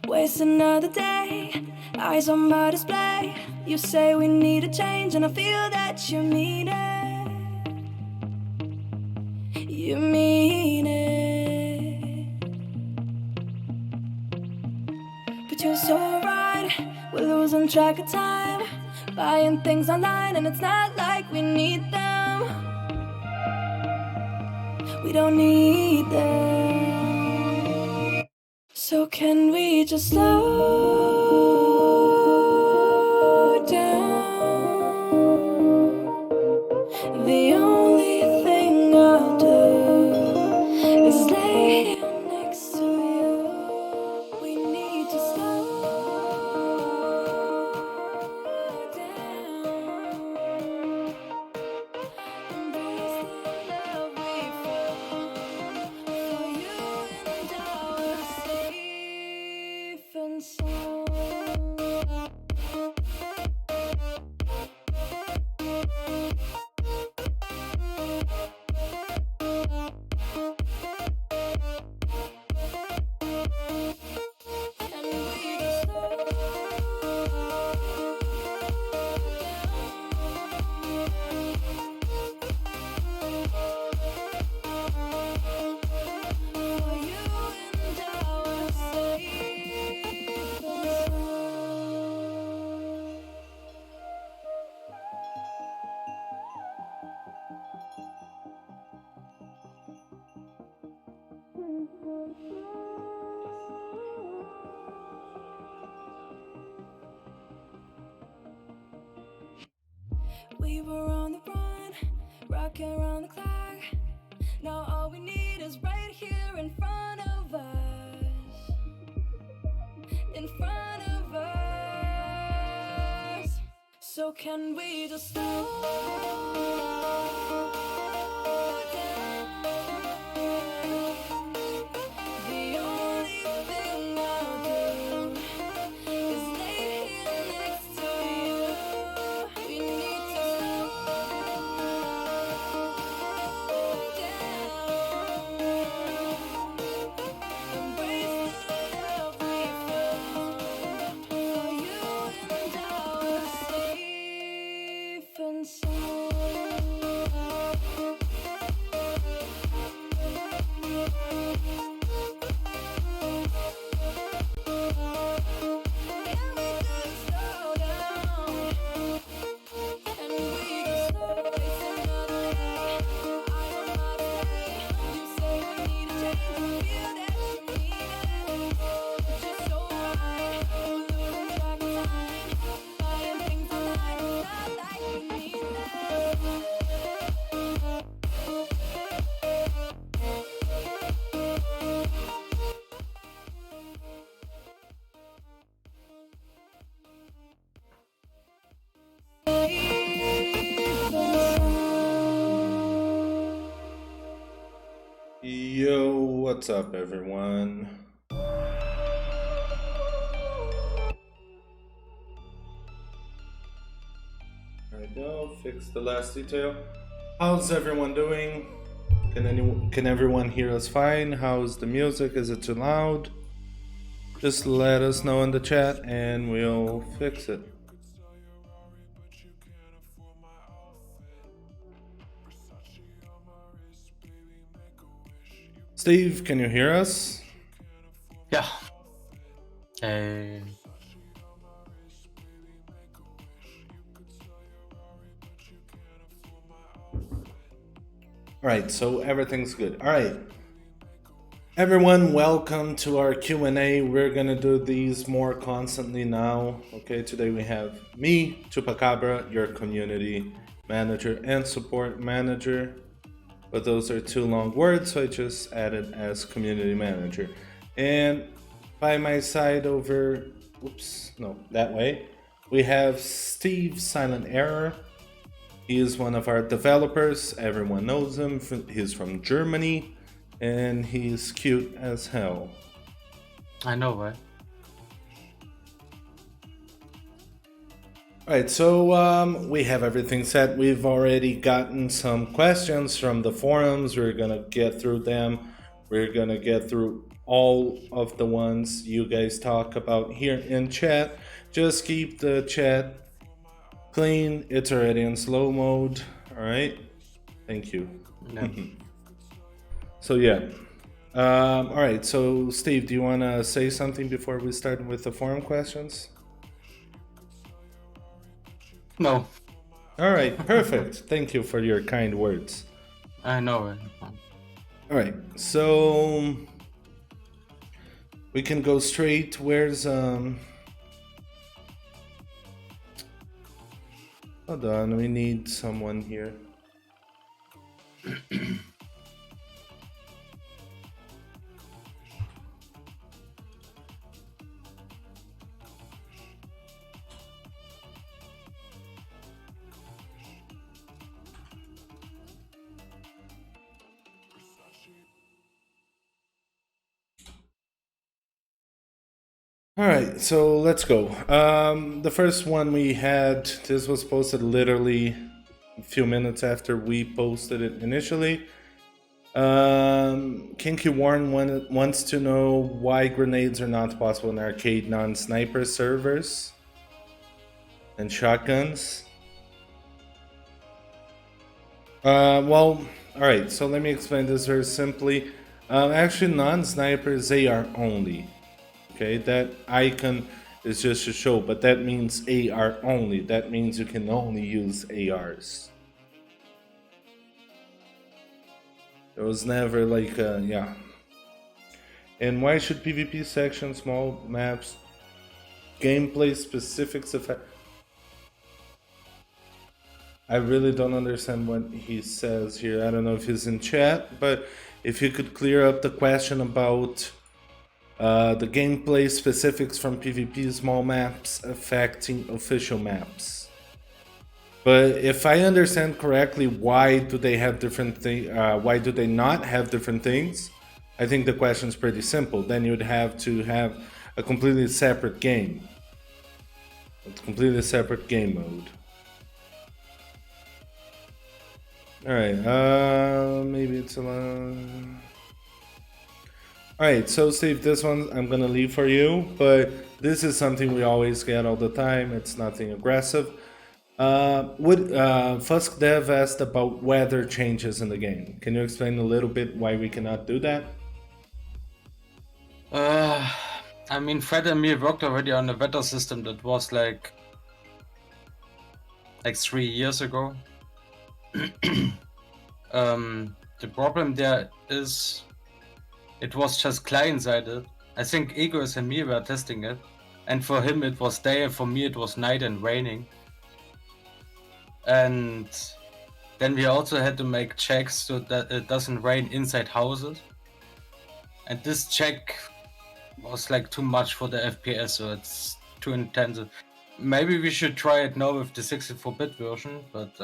Waste another day, eyes on my display. You say we need a change, and I feel that you mean it. You mean it. But you're so right, we're losing track of time, buying things online, and it's not like we need them. We don't need them. So can we just slow down? The only thing I'll do is lay here next to you. We need to slow down. Embrace the love we found. For you and I were safe and sound. We were on the run, rocking around the clock. Now all we need is right here in front of us. In front of us. So can we just slow down? The only thing I'll do is lay here next to you. We need to slow down. Embrace the love we found. For you and I were safe and sound. Can we just slow down? And we just waste another day. I don't know to say. You say we need a change, I feel that you need it. But you're so right, we're losing track of time, buying things online, it's not like we need them. Yo, what's up, everyone? There we go, fix the last detail. How's everyone doing? Can everyone hear us fine? How's the music? Is it too loud? Just let us know in the chat and we'll fix it. Steve, can you hear us? Yeah. Alright, so everything's good. Alright. Everyone, welcome to our Q&A. We're gonna do these more constantly now. Okay, today we have me, Chupacabra, your community manager and support manager. But those are two long words, so I just added as community manager. And by my side over, that way, we have Steve Silent Error. He is one of our developers. Everyone knows him. He's from Germany, and he's cute as hell. I know, right? Alright, so we have everything set. We've already gotten some questions from the forums. We're gonna get through them. We're gonna get through all of the ones you guys talk about here in chat. Just keep the chat clean. It's already in slow mode. All right. Thank you. Yeah. So yeah. All right. So Steve, do you want to say something before we start with the forum questions? No, All right. Perfect. Thank you for your kind words. I know it. All right. So we can go straight. Where's Hold on. We need someone here. All right, so let's go. The first one we had, this was posted literally a few minutes after we posted it initially. Kinky Warren wants to know why grenades are not possible in arcade non-sniper servers and shotguns. Well, all right. So let me explain this very simply. Actually, non-snipers they are only. Okay, that icon is just to show, but that means AR only. That means you can only use ARs. It was never like, yeah. And why should PvP section, small maps, gameplay specifics affect? I really don't understand what he says here. I don't know if he's in chat, but if you could clear up the question about the gameplay specifics from PvP small maps affecting official maps. But if I understand correctly, why do they have different things? Why do they not have different things? I think the question is pretty simple. Then you'd have to have a completely separate game. A completely separate game mode. All right. Maybe it's a lot. Alright, so Steve, this one I'm gonna leave for you, but this is something we always get all the time. It's nothing aggressive. Fusk Dev asked about weather changes in the game. Can you explain a little bit why we cannot do that? I mean, Fred and me worked already on a weather system that was like 3 years ago. The problem there is it was just client-sided. I think Egos and me were testing it, and for him it was day, and for me it was night and raining. And then we also had to make checks so that it doesn't rain inside houses. And this check was like too much for the FPS, so it's too intensive. Maybe we should try it now with the 64-bit version, but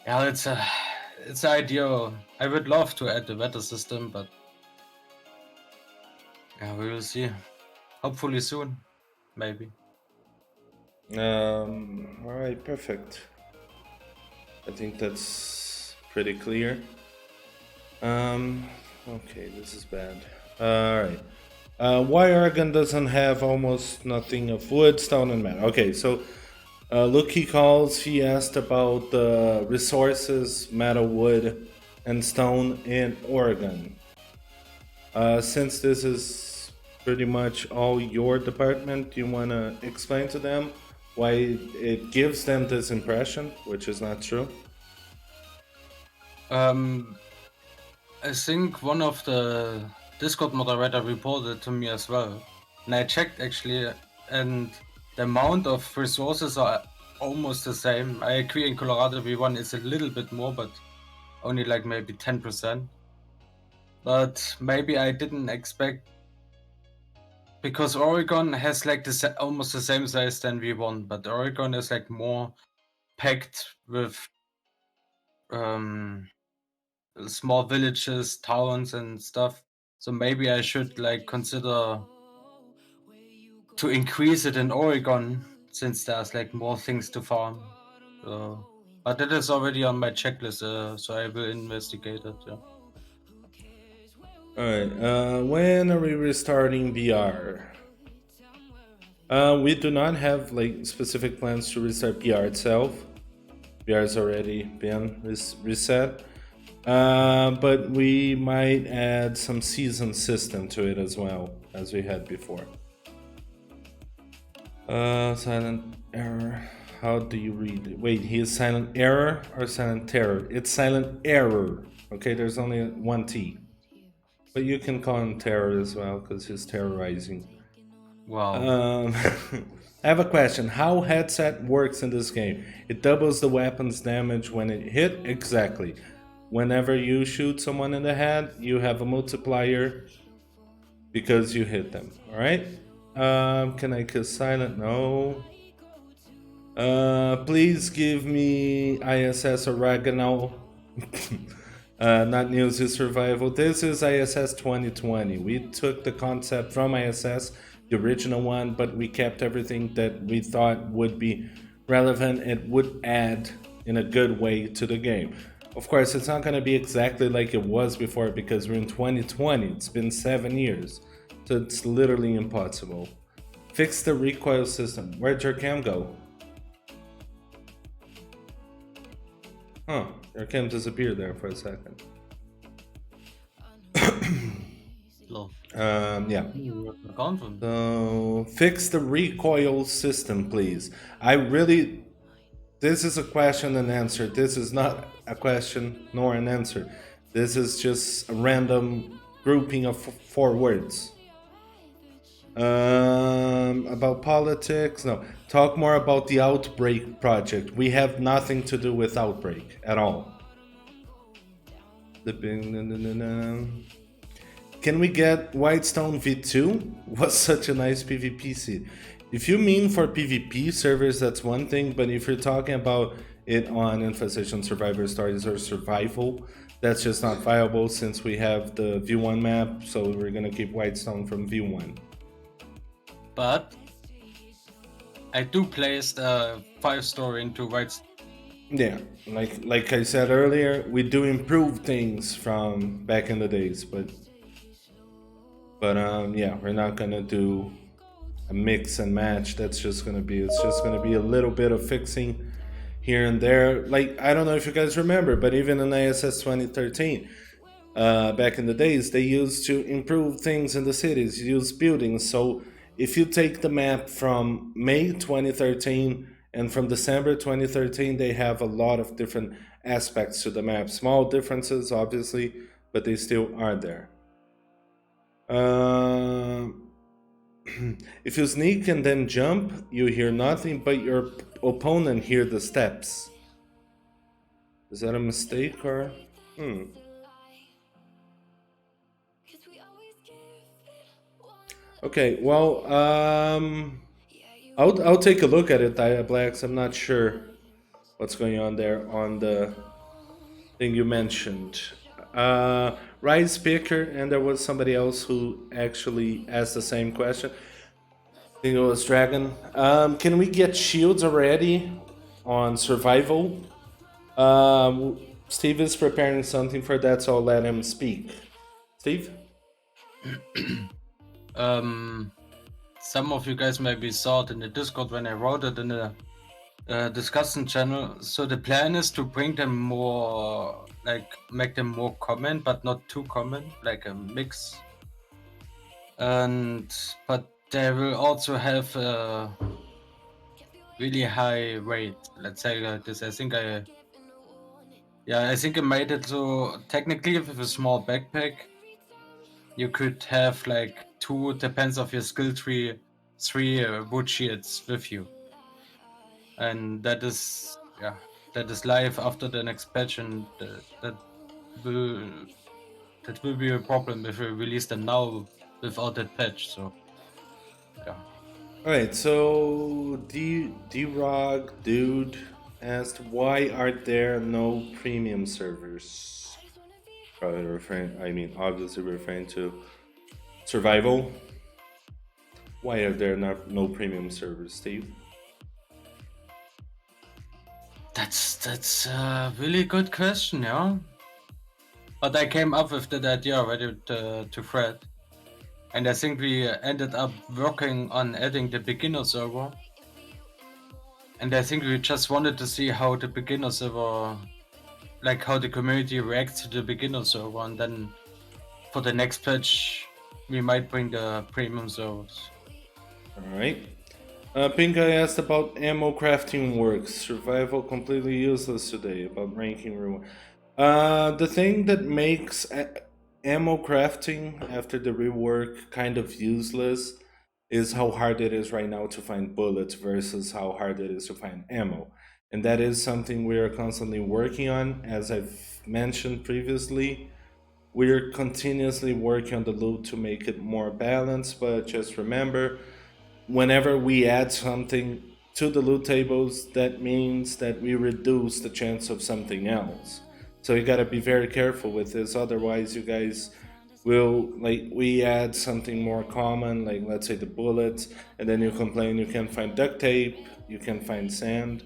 yeah, it's ideal. I would love to add the weather system, but yeah, we will see. Hopefully soon, maybe. Alright, perfect. I think that's pretty clear. Okay, this is bad. Alright. Why Oregon doesn't have almost nothing of wood, stone, and metal? Okay, so Luke he calls, he asked about the resources, metal, wood, and stone in Oregon. Since this is pretty much all your department, do you want to explain to them why it gives them this impression, which is not true? I think one of the Discord moderator reported to me as well, and I checked actually, and the amount of resources are almost the same. I agree in Colorado V1 is a little bit more, but only like maybe 10%. But maybe I didn't expect, because Oregon has like almost the same size than V1, but Oregon is like more packed with small villages, towns, and stuff. So maybe I should like consider to increase it in Oregon, since there's like more things to farm. But that is already on my checklist, so I will investigate it. Yeah. Alright, when are we restarting VR? We do not have like specific plans to restart VR itself. VR has already been reset. But we might add some season system to it as well, as we had before. Silent error. How do you read it? Wait, he is silent error or silent terror? It's silent error. Okay, there's only one T. But you can call him terror as well because he's terrorizing. Wow. I have a question. How headset works in this game? It doubles the weapon's damage when it hit? Exactly. Whenever you shoot someone in the head, you have a multiplier because you hit them. Alright? Can I kiss silent? No. Please give me ISS oregano. Not News is Survival. This is ISS 2020. We took the concept from ISS, the original one, but we kept everything that we thought would be relevant and would add in a good way to the game. Of course, it's not going to be exactly like it was before because we're in 2020. It's been 7 years. So it's literally impossible. Fix the recoil system. Where'd your cam go? Huh, your cam disappeared there for a second. Lol. Yeah. Account from So fix the recoil system, please. This is a question and answer. This is not a question nor an answer. This is just a random grouping of four words. About politics? No. Talk more about the Outbreak project. We have nothing to do with Outbreak at all. Can we get Whitestone V2? Was such a nice PvP seed. If you mean for PvP servers, that's one thing, but if you're talking about it on Infestation Survivor Stories or Survival, that's just not viable since we have the V1 map, so we're gonna keep Whitestone from V1. but I do place the 5-story into White. Yeah, like I said earlier, we do improve things from back in the days, but yeah, we're not gonna do a mix and match. It's just gonna be a little bit of fixing here and there. Like I don't know if you guys remember, but even in ISS 2013, back in the days, they used to improve things in the cities, use buildings. So if you take the map from May 2013 and from December 2013, they have a lot of different aspects to the map. Small differences, obviously, but they still are there. If you sneak and then jump, you hear nothing, but your opponent hear the steps. Is that a mistake or? Okay, well, I'll take a look at it, Dia Blacks. I'm not sure what's going on there on the thing you mentioned. Rise Picker, and there was somebody else who actually asked the same question. I think it was Dragon. Can we get shields already on survival? Steve is preparing something for that, so I'll let him speak. Steve? Some of you guys maybe saw it in the Discord when I wrote it in the discussion channel. So the plan is to bring them more, like make them more common, but not too common, like a mix. But they will also have a really high rate. Let's say like this. I think I made it so technically with a small backpack, you could have like two, depends of your skill tree, three wood shields with you, and that is live after the next patch, and will that will be a problem if we release them now without that patch. So yeah. Alright, so D-Rog Dude asked, why are there no premium servers? Obviously referring to survival. Why are there no premium servers, Steve? That's a really good question, yeah. But I came up with that idea already to Fred. And I think we ended up working on adding the beginner server. And I think we just wanted to see how the beginner server, like how the community reacts to the beginner server. And then for the next patch, we might bring the premium servers. Alright. Pink Eye asked about ammo crafting works. Survival completely useless today. About ranking reward. The thing that makes ammo crafting after the rework kind of useless is how hard it is right now to find bullets versus how hard it is to find ammo. And that is something we are constantly working on. As I've mentioned previously, we're continuously working on the loot to make it more balanced, but just remember, whenever we add something to the loot tables, that means that we reduce the chance of something else. So you gotta be very careful with this, otherwise you guys will, like, we add something more common, like let's say the bullets, and then you complain you can't find duct tape, you can find sand,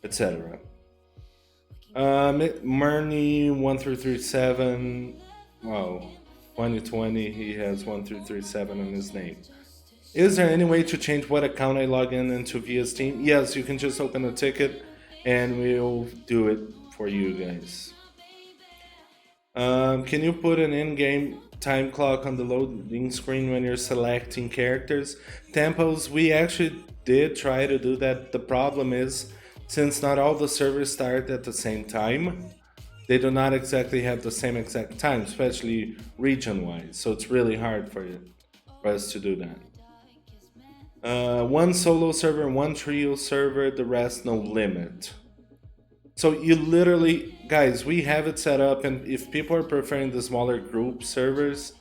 etc. Murney 1337, wow, 2020, he has 1337 on his name. Is there any way to change what account I log in into via Steam? Yes, you can just open a ticket and we'll do it for you guys. Can you put an in-game time clock on the loading screen when you're selecting characters? Tempos, we actually did try to do that. The problem is, since not all the servers start at the same time, they do not exactly have the same exact time, especially region-wise. So it's really hard for us to do that. One solo server, one trio server, the rest no limit. So you literally, guys, we have it set up, and if people are preferring the smaller group servers,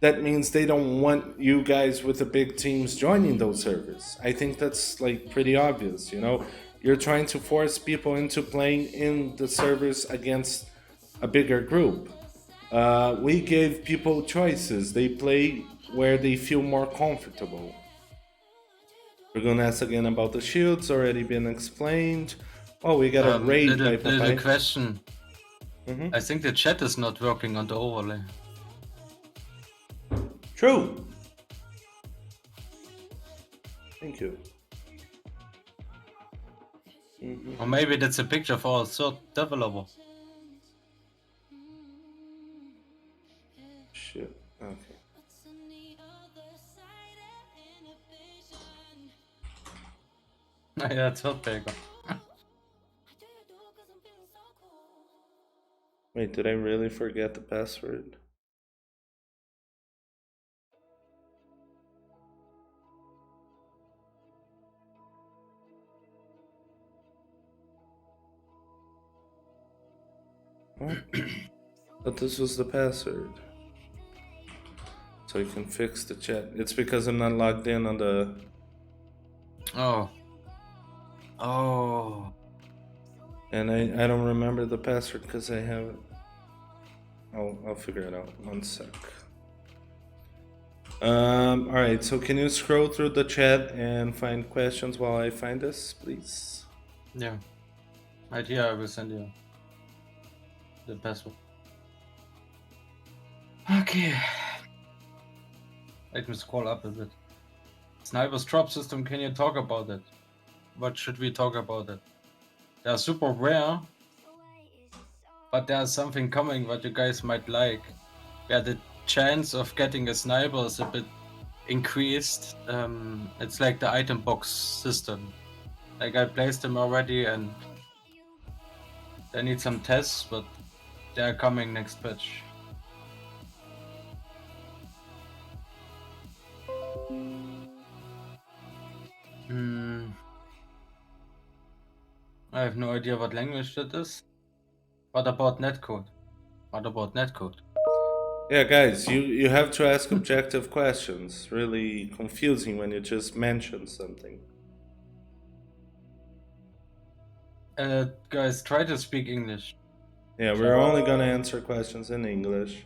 that means they don't want you guys with the big teams joining those servers. I think that's like pretty obvious, you know? You're trying to force people into playing in the servers against a bigger group. We gave people choices. They play where they feel more comfortable. We're gonna ask again about the shields, already been explained. Oh, we got a raid by Little Papai. question. Mhm. I think the chat is not working on the overlay. True. Thank you. Or maybe that's a picture of our third developer. Shit. Okay. Yeah, third paper. Wait, did I really forget the password? What? But this was the password. So you can fix the chat. It's because I'm not logged in on the. Oh. Oh. And I don't remember the password because I have it. I'll figure it out. One sec. Alright, so can you scroll through the chat and find questions while I find this, please? Yeah. Right here, I will send you the password. Okay. Let me scroll up a bit. Sniper's drop system, can you talk about it? What should we talk about it? They are super rare, but there's something coming what you guys might like. Yeah, the chance of getting a sniper is a bit increased. It's like the item box system. Like I placed them already and they need some tests, but they're coming next patch. I have no idea what language that is. What about netcode? What about netcode? Yeah, guys, you have to ask objective questions. Really confusing when you just mention something. Guys, try to speak English. Yeah, we're only gonna answer questions in English.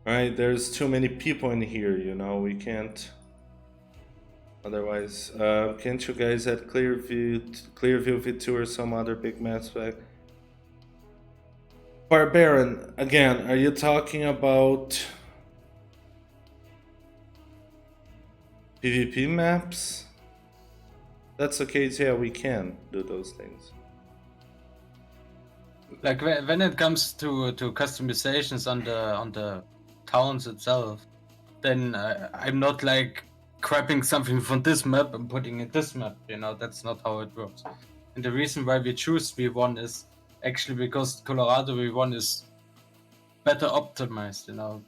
Alright, there's too many people in here, you know, we can't. Otherwise, can't you guys add Clearview V2 or some other big mass pack? Barbarian, again, are you talking about PvP maps? That's the case, yeah, we can do those things. Like when it comes to customizations on the towns itself, then I'm not like grabbing something from this map and putting it this map. You know, that's not how it works. And the reason why we choose V1 is actually because Colorado V1 is better optimized. You know,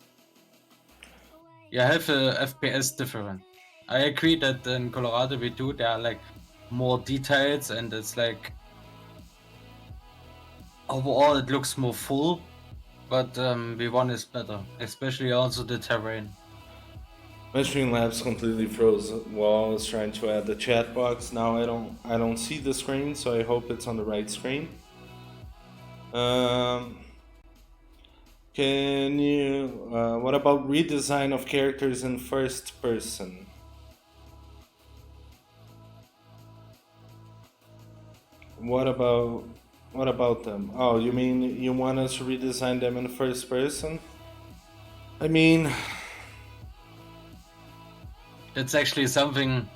you have a FPS different. I agree that in Colorado V2 there are like more details and it's like overall it looks more full, but V1 is better, especially also the terrain. My Streamlabs completely froze while I was trying to add the chat box. Now I don't see the screen, so I hope it's on the right screen. Can you? What about redesign of characters in first person? What about them? Oh, you mean you want us to redesign them in first person? I mean, It's actually something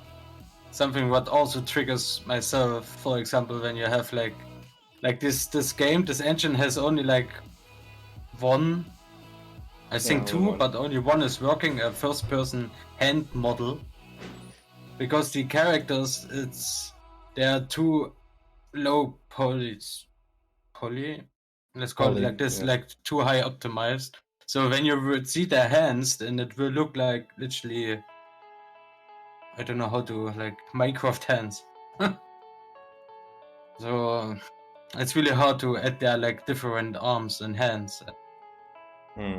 what also triggers myself. For example, when you have like this game, this engine has only like one, I think yeah, two, one. but only one is working, a first person hand model, because the characters they are too low poly, let's call it Poly, like this, yeah. like too high optimized. So when you would see their hands, then it will look like literally, I don't know how to, like Minecraft hands. So it's really hard to add their like different arms and hands. Hmm.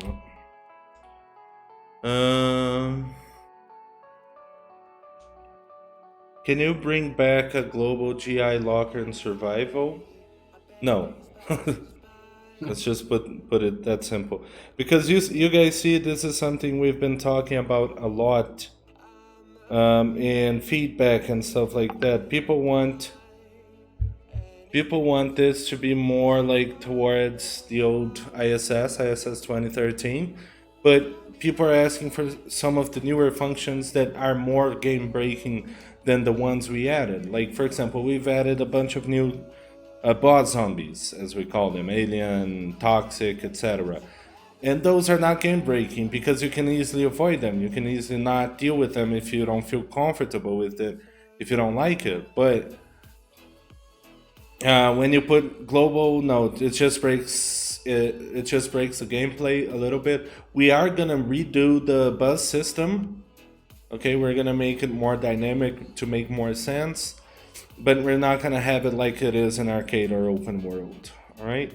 Um, can you bring back a global GI locker in survival? No. Let's just put it that simple. Because you guys see, this is something we've been talking about a lot, in feedback and stuff like that. People want this to be more like towards the old ISS 2013, but people are asking for some of the newer functions that are more game breaking than the ones we added. Like, for example, we've added a bunch of new boss zombies, as we call them, alien, toxic, etc. And those are not game breaking because you can easily avoid them. You can easily not deal with them if you don't feel comfortable with it, if you don't like it. But when you put global, no, it just breaks. It just breaks the gameplay a little bit. We are gonna redo the buzz system. Okay, we're gonna make it more dynamic to make more sense, but we're not gonna have it like it is in arcade or open world. All right.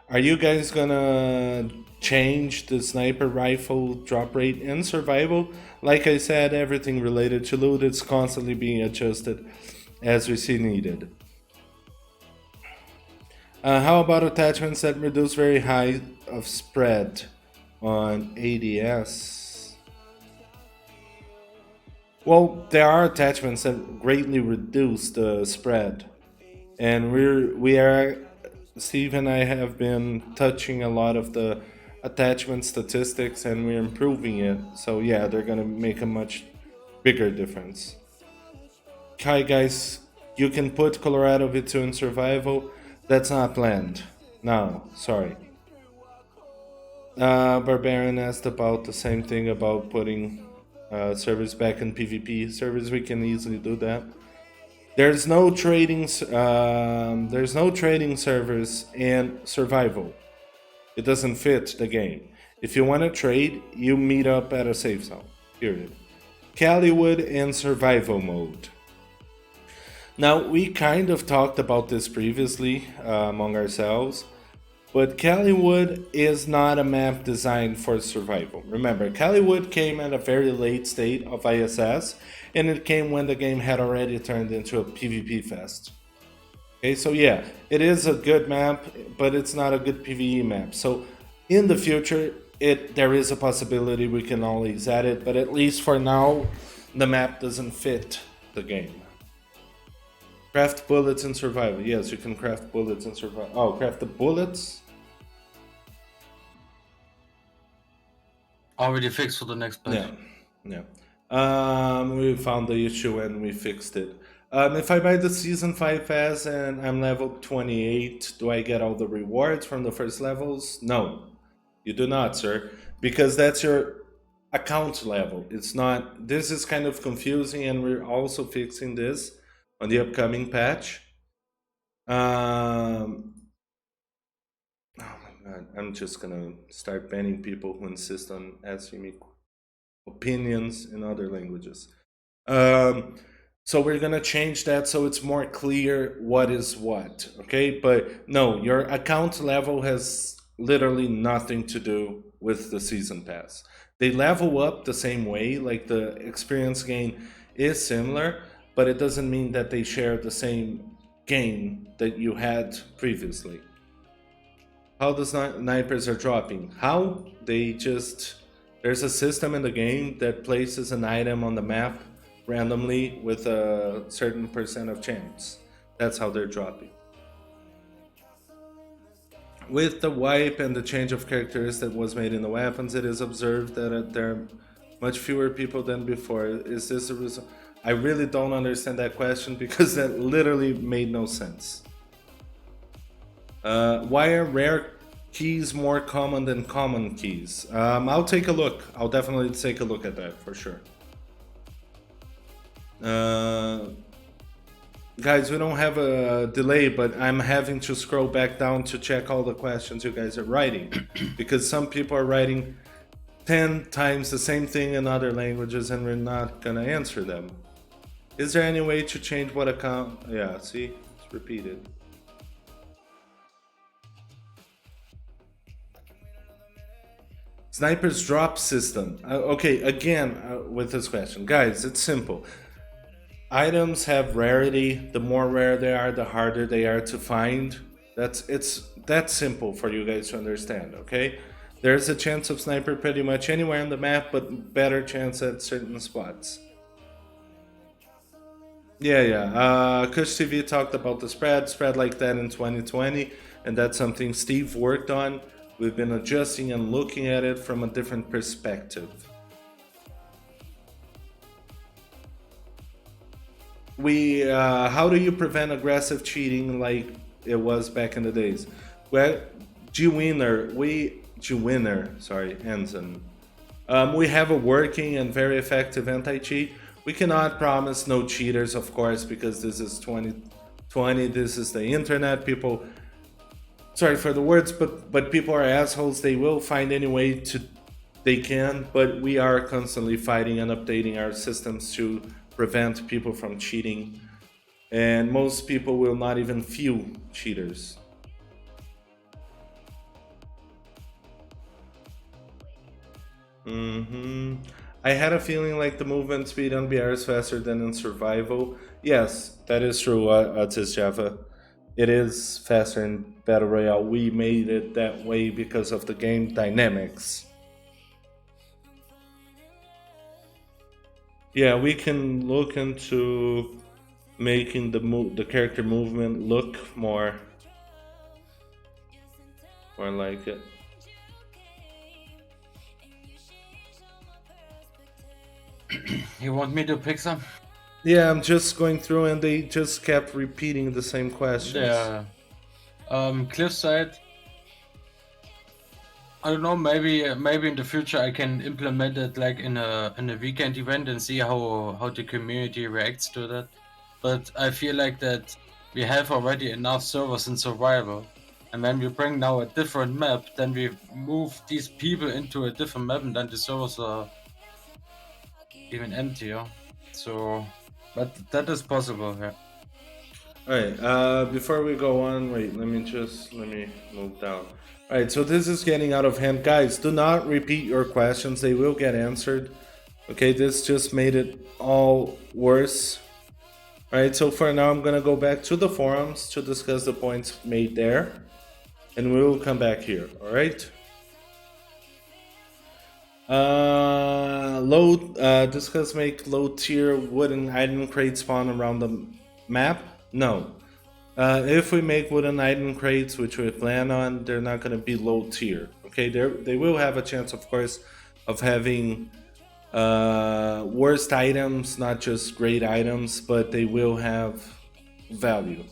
Are you guys gonna change the sniper rifle drop rate in survival? Like I said, everything related to loot is constantly being adjusted as we see needed. How about attachments that reduce very high of spread on ADS? Well, there are attachments that greatly reduce the spread, and we are Steve and I have been touching a lot of the attachment statistics, and we're improving it. So yeah, they're gonna make a much bigger difference. Hi guys, you can put Colorado V2 in survival. That's not planned. No, sorry. Barbarian asked about the same thing about putting servers back in PvP servers. We can easily do that. There's no trading. There's no trading servers in survival. It doesn't fit the game. If you want to trade, you meet up at a safe zone. Period. Caliwood in survival mode. Now, we kind of talked about this previously among ourselves, but Caliwood is not a map designed for survival. Remember, Caliwood came at a very late state of ISS, and it came when the game had already turned into a PvP fest. Okay, so yeah, it is a good map, but it's not a good PvE map. So in the future, there is a possibility we can always add it, but at least for now, the map doesn't fit the game. Craft bullets in survival. Yes, you can craft bullets in survival. Oh, craft the bullets? Already fixed for the next patch. Yeah, yeah. We found the issue and we fixed it. If I buy the season 5 pass and I'm level 28, do I get all the rewards from the first levels? No, you do not, sir, because that's your account level. It's not. This is kind of confusing, and we're also fixing this on the upcoming patch. Oh my god, I'm just gonna start banning people who insist on asking me opinions in other languages. Um, so we're gonna change that so it's more clear what is what, okay? But no, your account level has literally nothing to do with the season pass. They level up the same way, like the experience gain is similar, but it doesn't mean that they share the same gain that you had previously. How the snipers are dropping? How? They just. There's a system in the game that places an item on the map randomly with a certain percent of chance. That's how they're dropping. With the wipe and the change of characters that was made in the weapons, it is observed that there are much fewer people than before. Is this a result? I really don't understand that question because that literally made no sense. Why are rare keys more common than common keys? I'll take a look. I'll definitely take a look at that for sure. Guys, we don't have a delay, but I'm having to scroll back down to check all the questions you guys are writing because some people are writing 10 times the same thing in other languages and we're not gonna answer them. Is there any way to change what account? Yeah, see, it's repeated. Sniper's drop system. Okay, again, with this question. Guys, it's simple. Items have rarity. The more rare they are, the harder they are to find. It's that simple for you guys to understand, okay? There's a chance of sniper pretty much anywhere on the map, but better chance at certain spots. Yeah. Kush TV talked about the spread like that in 2020, and that's something Steve worked on. We've been adjusting and looking at it from a different perspective. How do you prevent aggressive cheating like it was back in the days? Well, Ensign. We have a working and very effective anti-cheat. We cannot promise no cheaters, of course, because this is 2020. This is the internet. People, sorry for the words, but people are assholes. They will find any way they can. But we are constantly fighting and updating our systems to prevent people from cheating. And most people will not even feel cheaters. I had a feeling like the movement speed on BR is faster than in survival. Yes, that is true, Atis Java. It is faster in Battle Royale. We made it that way because of the game dynamics. Yeah, we can look into making the character movement look more like it. You want me to pick some? Yeah, I'm just going through and they just kept repeating the same questions. Yeah. Cliffside. I don't know. Maybe in the future I can implement it like in a weekend event and see how the community reacts to that. But I feel like that we have already enough servers in survival, and when we bring now a different map, then we move these people into a different map, and then the servers are even emptier. So, but that is possible. Yeah. Alright, before we go on, wait, let me move down. Alright, so this is getting out of hand. Guys, do not repeat your questions, they will get answered. Okay, this just made it all worse. Alright, so for now I'm gonna go back to the forums to discuss the points made there. And we will come back here, alright? Discuss make low tier wooden item crate spawn around the map. No. If we make wooden item crates, which we plan on, they're not going to be low tier. Okay, they will have a chance, of course, of having worst items, not just great items, but they will have value.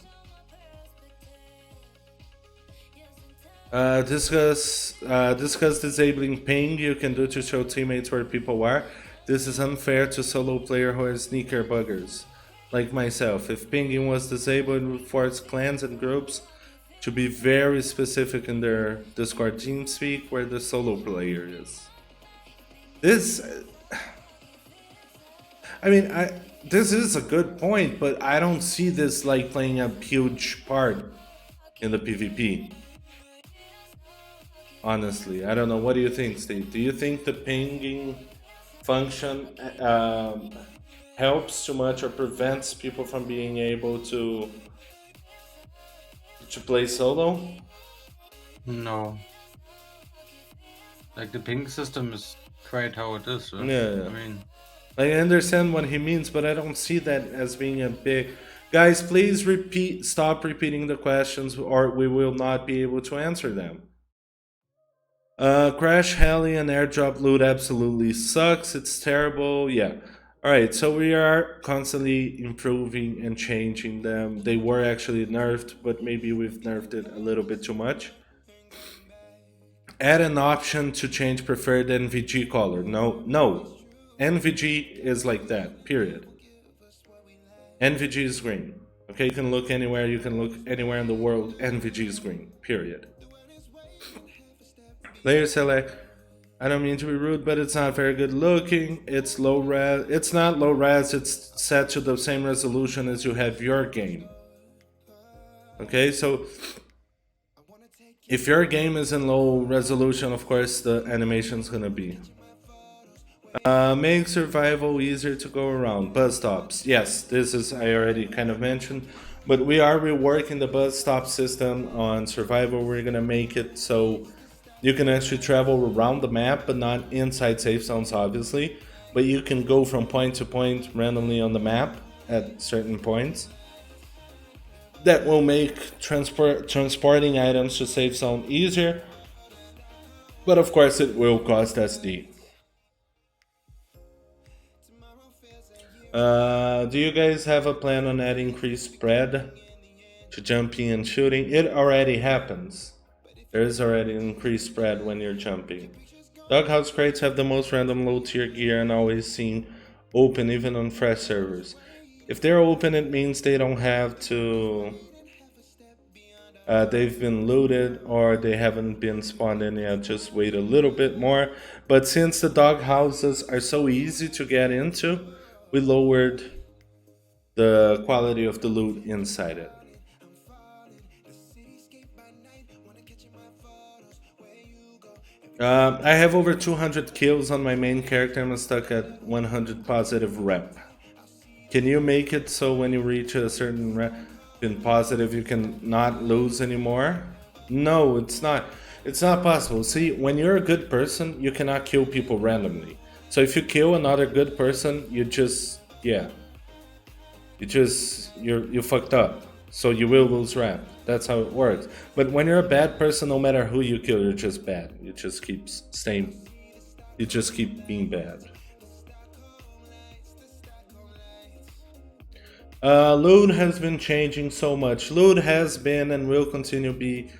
Discuss disabling ping you can do to show teammates where people are. This is unfair to solo player who are sneaker buggers, like myself. If pinging was disabled, it would force clans and groups to be very specific in their Discord team speak where the solo player is. This, I mean, this is a good point, but I don't see this like playing a huge part in the PvP. Honestly, I don't know. What do you think, Steve? Do you think the pinging function helps too much or prevents people from being able to play solo? No. Like the ping system is quite how it is. Yeah. I mean, I understand what he means, but I don't see that as being a big. Guys, please stop repeating the questions, or we will not be able to answer them. Crash Heli and airdrop loot absolutely sucks. It's terrible. Yeah. Alright, so we are constantly improving and changing them. They were actually nerfed, but maybe we've nerfed it a little bit too much. Add an option to change preferred NVG color. No. NVG is like that, period. NVG is green. Okay, you can look anywhere in the world. NVG is green, period. Layer select. I don't mean to be rude, but it's not very good looking. It's low res. It's not low res. It's set to the same resolution as you have your game. Okay, so if your game is in low resolution, of course the animation's gonna be. Make survival easier to go around. Bus stops. Yes, this is I already kind of mentioned, but we are reworking the bus stop system on survival. We're gonna make it so you can actually travel around the map, but not inside safe zones, obviously. But you can go from point to point randomly on the map at certain points. That will make transporting items to safe zone easier. But of course, it will cost SD. Do you guys have a plan on adding increased spread to jumping and shooting? It already happens. There is already an increased spread when you're jumping. Doghouse crates have the most random low tier gear and always seen open even on fresh servers. If they're open, it means they don't have to. They've been looted or they haven't been spawned in yet. Just wait a little bit more. But since the dog houses are so easy to get into, we lowered the quality of the loot inside it. I have over 200 kills on my main character. I'm stuck at 100 positive rep. Can you make it so when you reach a certain rep in positive you can not lose anymore? No, it's not. It's not possible. See, when you're a good person, you cannot kill people randomly. So if you kill another good person, you fucked up. So you will lose rep. That's how it works. But when you're a bad person, no matter who you kill, you're just bad. You just keep being bad. Loot has been changing so much. Loot has been and will continue to be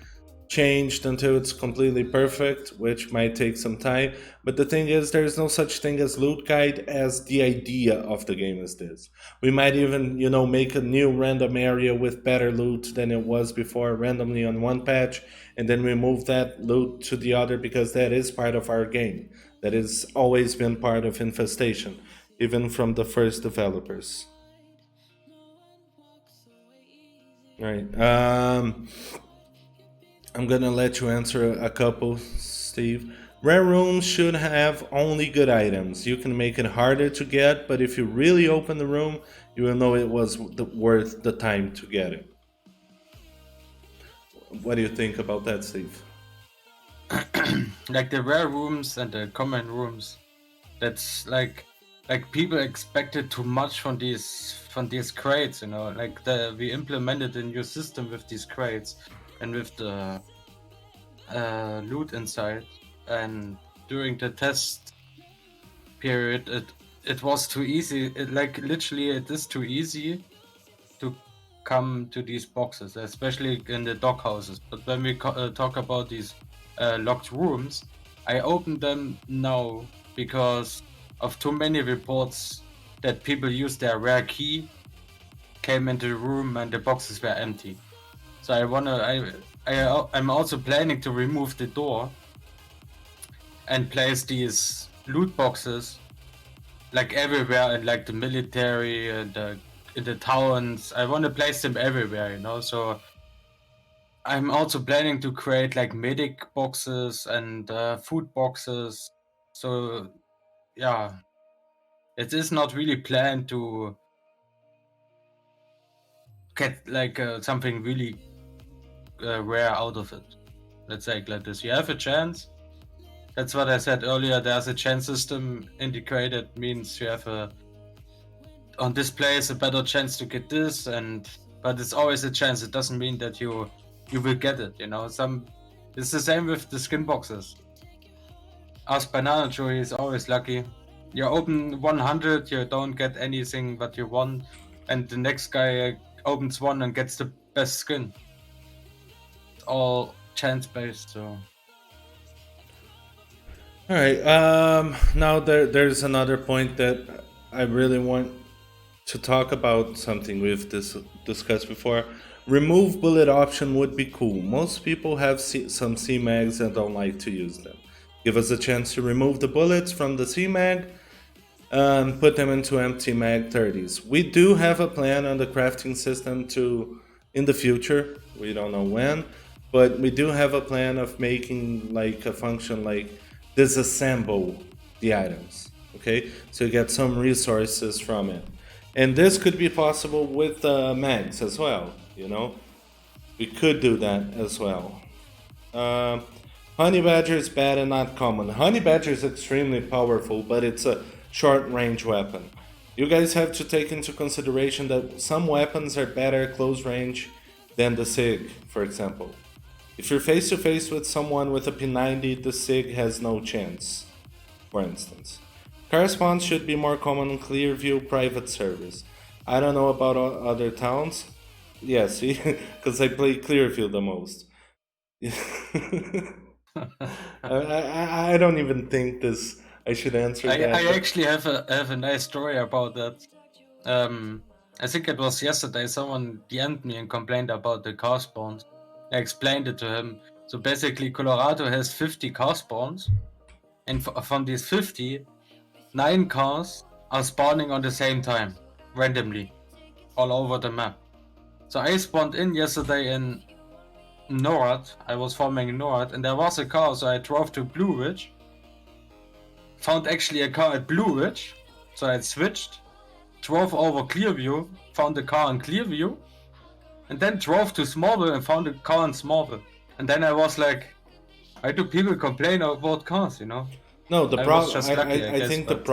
changed until it's completely perfect, which might take some time. But the thing is, there's no such thing as loot guide as the idea of the game is this. We might even, make a new random area with better loot than it was before randomly on one patch, and then we move that loot to the other because that is part of our game. That has always been part of Infestation, even from the first developers. Right. I'm gonna let you answer a couple, Steve. Rare rooms should have only good items. You can make it harder to get, but if you really open the room, you will know it was worth the time to get it. What do you think about that, Steve? like the rare rooms and the common rooms, that's like like people expected too much from these crates, you know. Like we implemented a new system with these crates and with the loot inside, and during the test period, it was too easy. Like literally, it is too easy to come to these boxes, especially in the dog houses. But when we talk about these locked rooms, I opened them now because of too many reports that people used their rare key, came into the room, and the boxes were empty. So I'm also planning to remove the door and place these loot boxes like everywhere in like the military and in the towns. I want to place them everywhere, you know. So I'm also planning to create like medic boxes and food boxes. So yeah, it is not really planned to get like something really rare out of it. Let's say it like this. You have a chance. That's what I said earlier. There's a chance system integrated, means you have a on this place a better chance to get this, and but it's always a chance. It doesn't mean that you will get it, you know. It's the same with the skin boxes. Ask Banana Joey is always lucky. You open 100, you don't get anything that you want, and the next guy opens one and gets the best skin. It's all chance based, so All right. Now there's another point that I really want to talk about. Something we've discussed before. Remove bullet option would be cool. Most people have some C mags and don't like to use them. Give us a chance to remove the bullets from the C mag and put them into empty mag 30s. We do have a plan on the crafting system to in the future. We don't know when, but we do have a plan of making like a function like disassemble the items. Okay, so you get some resources from it, and this could be possible with mags as well. You know, we could do that as well. Honey Badger is bad and not common. Honey Badger is extremely powerful, but it's a short range weapon. You guys have to take into consideration that some weapons are better close range than the SIG, for example. If you're face to face with someone with a P90, the SIG has no chance, for instance. Car spawns should be more common in Clearview private service. I don't know about other towns. Yeah, see, because I play Clearview the most. I don't even think this. I should answer that. I but- actually have a nice story about that. I think it was yesterday. Someone DM'd me and complained about the car spawns. I explained it to him. So basically, Colorado has 50 car spawns, and from these 50, 9 cars are spawning on the same time, randomly, all over the map. So I spawned in yesterday in Norad. I was farming in Norad, and there was a car, so I drove to Blue Ridge. Found actually a car at Blue Ridge, so I switched, drove over Clearview, found a car in Clearview, and then drove to Smallville and found a car in Smallville. And then I was like, why do people complain about cars, you know? No, the I was problem. just I, lucky, I, I I guess, think but-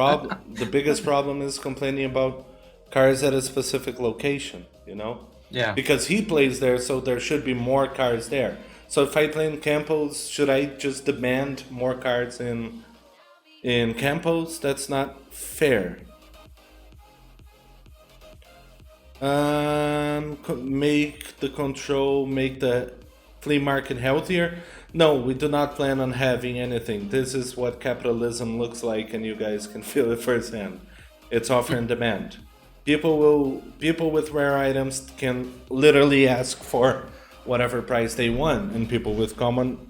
the biggest problem is complaining about cars at a specific location. You know. Yeah. Because he plays there, so there should be more cars there. So if I play in Campos, should I just demand more cars in Campos? That's not fair. Make the flea market healthier. No, we do not plan on having anything. This is what capitalism looks like, and you guys can feel it firsthand. It's offer and demand. People with rare items can literally ask for whatever price they want, and people with common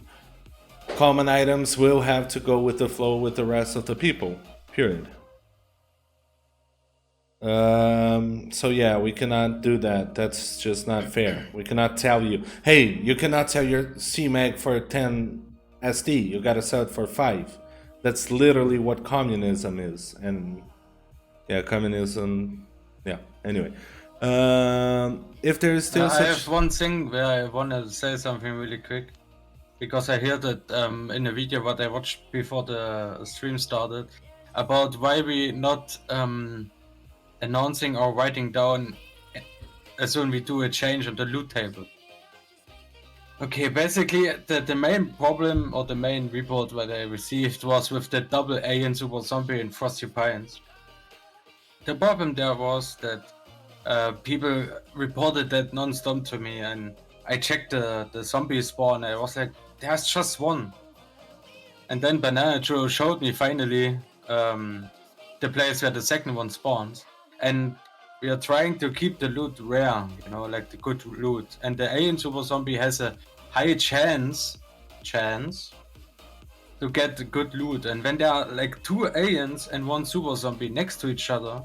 items will have to go with the flow with the rest of the people. Period. So yeah, we cannot do that. That's just not fair. We cannot tell you, hey, you cannot sell your CMAG for 10 SD. You gotta sell it for 5. That's literally what communism is. And yeah, communism. Yeah. Anyway, if there is still I such. have one thing where I want to say something really quick, because I heard it in a video what I watched before the stream started. about why we not announcing or writing down as soon we do a change on the loot table. Okay, basically the main problem or the main report that I received was with the double alien super zombie in Frosty Pines. The problem there was that people reported that non-stop to me, and I checked the zombie spawn. And I was like, there's just one. And then Banana Joe showed me finally the place where the second one spawns. And we are trying to keep the loot rare, like the good loot. And the alien super zombie has a high chance to get the good loot. And when there are like two aliens and one super zombie next to each other,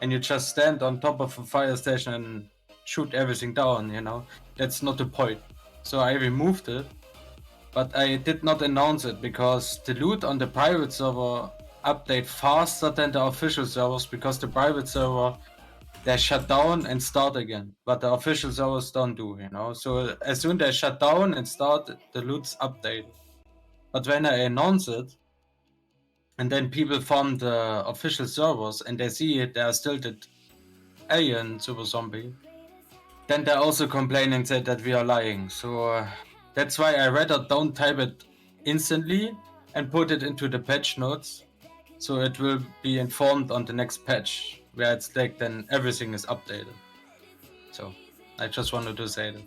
and you just stand on top of a fire station and shoot everything down, that's not the point. So I removed it, but I did not announce it because the loot on the private server update faster than the official servers, because the private server, they shut down and start again, but the official servers don't do, So as soon as they shut down and start, the loot's updated. But when I announce it, and then people from the official servers and they see it, there are still the alien super zombie, then they're also complaining that we are lying. So that's why I rather don't type it instantly and put it into the patch notes, so it will be informed on the next patch where it's like then everything is updated. So I just wanted to say that.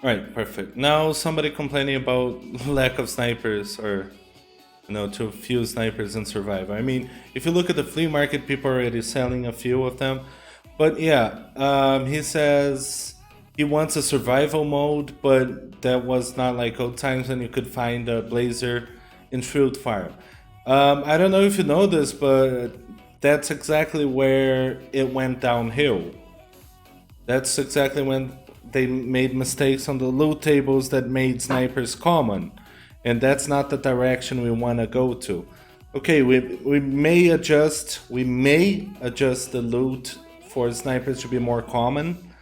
Right, perfect. Now somebody complaining about lack of snipers or too few snipers in Survivor. I mean, if you look at the flea market, people are already selling a few of them. But yeah, he says he wants a survival mode, but that was not like old times when you could find a blazer in Fruit Farm. I don't know if you know this, but that's exactly where it went downhill. That's exactly when they made mistakes on the loot tables that made snipers common. And that's not the direction we want to go to. Okay, we may adjust the loot for snipers to be more common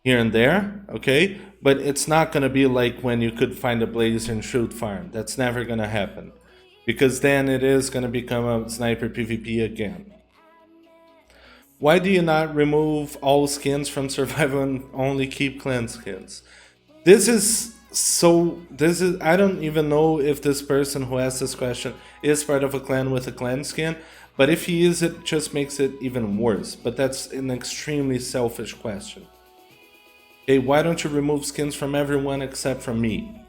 here and there, okay? But it's not gonna be like when you could find a blazer and shoot farm. That's never gonna happen. Because then it is gonna become a sniper PvP again. Why do you not remove all skins from survival and only keep clan skins? This is I don't even know if this person who asked this question is part of a clan with a clan skin, but if he is, it just makes it even worse. But that's an extremely selfish question. Okay, why don't you remove skins from everyone except from me?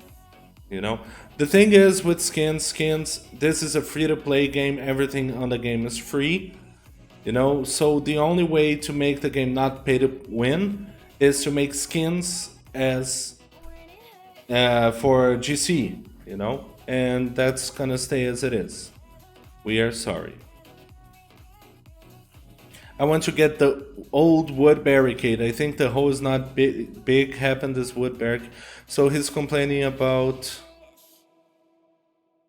The thing is with skins, this is a free to play game, everything on the game is free. So the only way to make the game not pay to win is to make skins as for GC, and that's gonna stay as it is. We are sorry. I want to get the old wood barricade. I think the hole is not big happened this wood barricade. So he's complaining about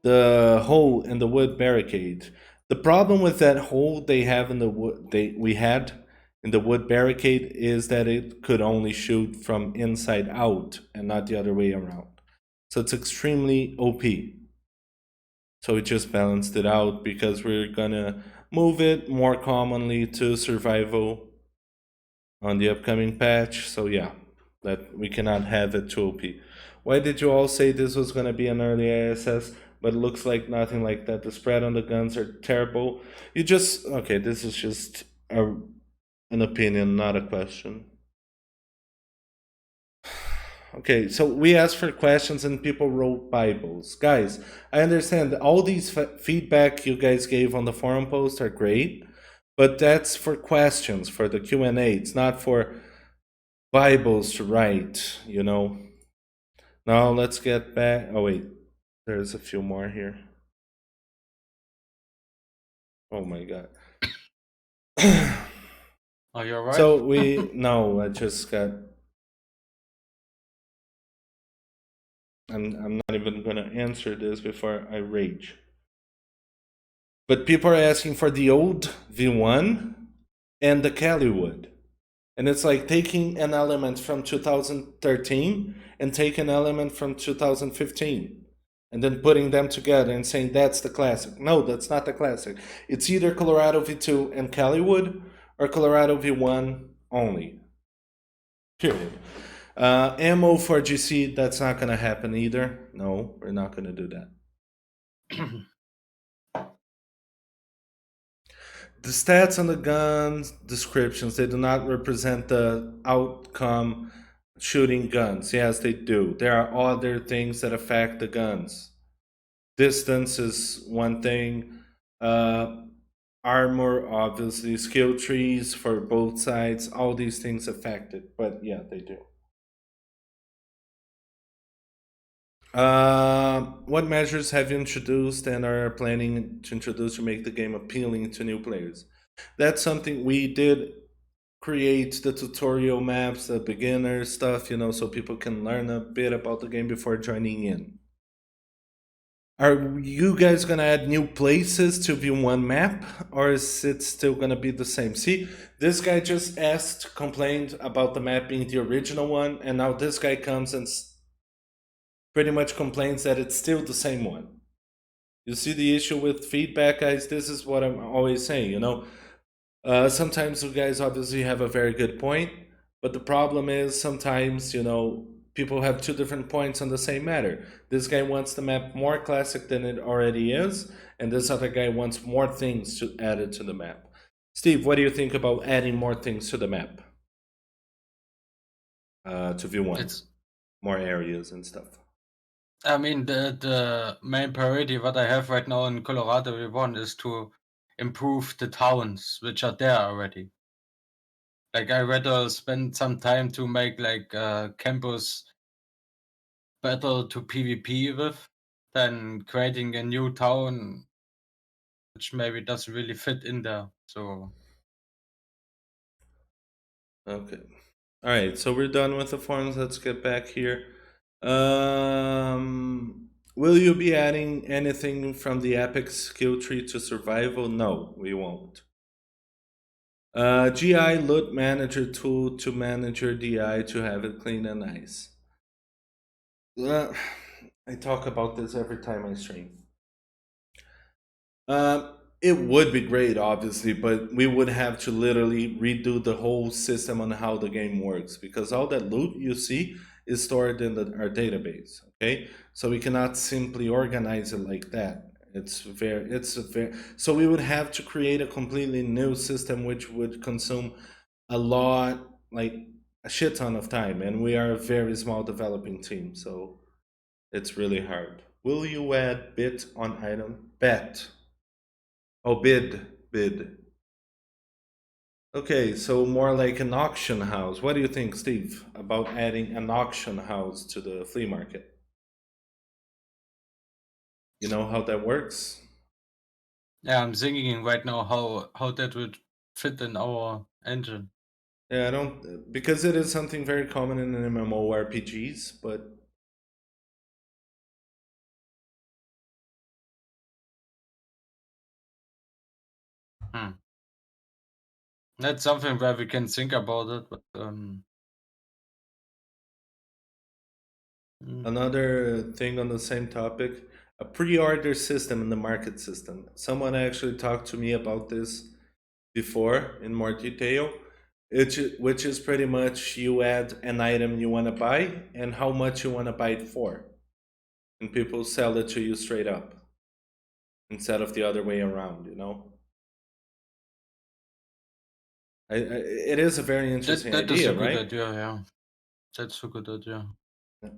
the hole in the wood barricade. The problem with that hole they have in the wood we had in the wood barricade is that it could only shoot from inside out and not the other way around. So it's extremely OP. So we just balanced it out because we're gonna move it more commonly to survival on the upcoming patch. So yeah, that we cannot have it too OP. Why did you all say this was gonna be an early ISS? But it looks like nothing like that. The spread on the guns are terrible. Okay, this is just an opinion, not a question. Okay, so we asked for questions and people wrote Bibles. Guys, I understand all these feedback you guys gave on the forum post are great, but that's for questions, for the Q&A. It's not for Bibles to write, Now let's get back. Oh, wait. There's a few more here. Oh my god. Are you alright? So no, I just got. I'm not even gonna answer this before I rage. But people are asking for the old V1 and the Caliwood. And it's like taking an element from 2013 and take an element from 2015. and then putting them together and saying that's the classic. No, that's not the classic. It's either Colorado V2 and Caliwood or Colorado V1 only. Period. Ammo for GC, that's not going to happen either. No, we're not going to do that. The stats on the guns descriptions, they do not represent the outcome shooting guns. Yes, they do. There are other things that affect the guns. Distance is one thing. Uh, Armor, obviously, skill trees for both sides. All these things affect it, but yeah, they do. What measures have you introduced and are planning to introduce to make the game appealing to new players? That's something we did create the tutorial maps, the beginner stuff, so people can learn a bit about the game before joining in. Are you guys gonna add new places to view one map, or is it still gonna be the same? See, this guy just asked, complained about the map being the original one, and now this guy comes and pretty much complains that it's still the same one. You see the issue with feedback, guys? This is what I'm always saying. Sometimes you guys obviously have a very good point, but the problem is sometimes, people have two different points on the same matter. This guy wants the map more classic than it already is, and this other guy wants more things added to the map. Steve, what do you think about adding more things to the map? To view one, It's more areas and stuff. I mean, the main priority what I have right now in Colorado V1 is to improve the towns which are there already. Like I rather spend some time to make like campus better to PvP with than creating a new town which maybe doesn't really fit in there. So Okay. All right, so we're done with the forms. Let's get back here. Will you be adding anything from the epic skill tree to survival? No, we won't. GI loot manager tool to manage your DI to have it clean and nice. I talk about this every time I stream. It would be great, obviously, but we would have to literally redo the whole system on how the game works because all that loot you see is stored in our database. Okay, so we cannot simply organize it like that. So we would have to create a completely new system, which would consume a lot, like a shit ton of time, and we are a very small developing team, so it's really hard. Will you add bit on item? Bet. Oh, bid. Okay, so more like an auction house. What do you think, Steve, about adding an auction house to the flea market? You know how that works? yeah, I'm thinking right now how that would fit in our engine. Yeah, I don't, because it is something very common in MMORPGs, but Hmm. That's something where we can think about it, but mm, another thing on the same topic, a pre-order system in the market system. Someone actually talked to me about this before in more detail, which is pretty much you add an item you want to buy and how much you want to buy it for, and people sell it to you straight up instead of the other way around. It is a very that interesting that is a idea, good right? idea. Yeah, that's a good idea. Yeah.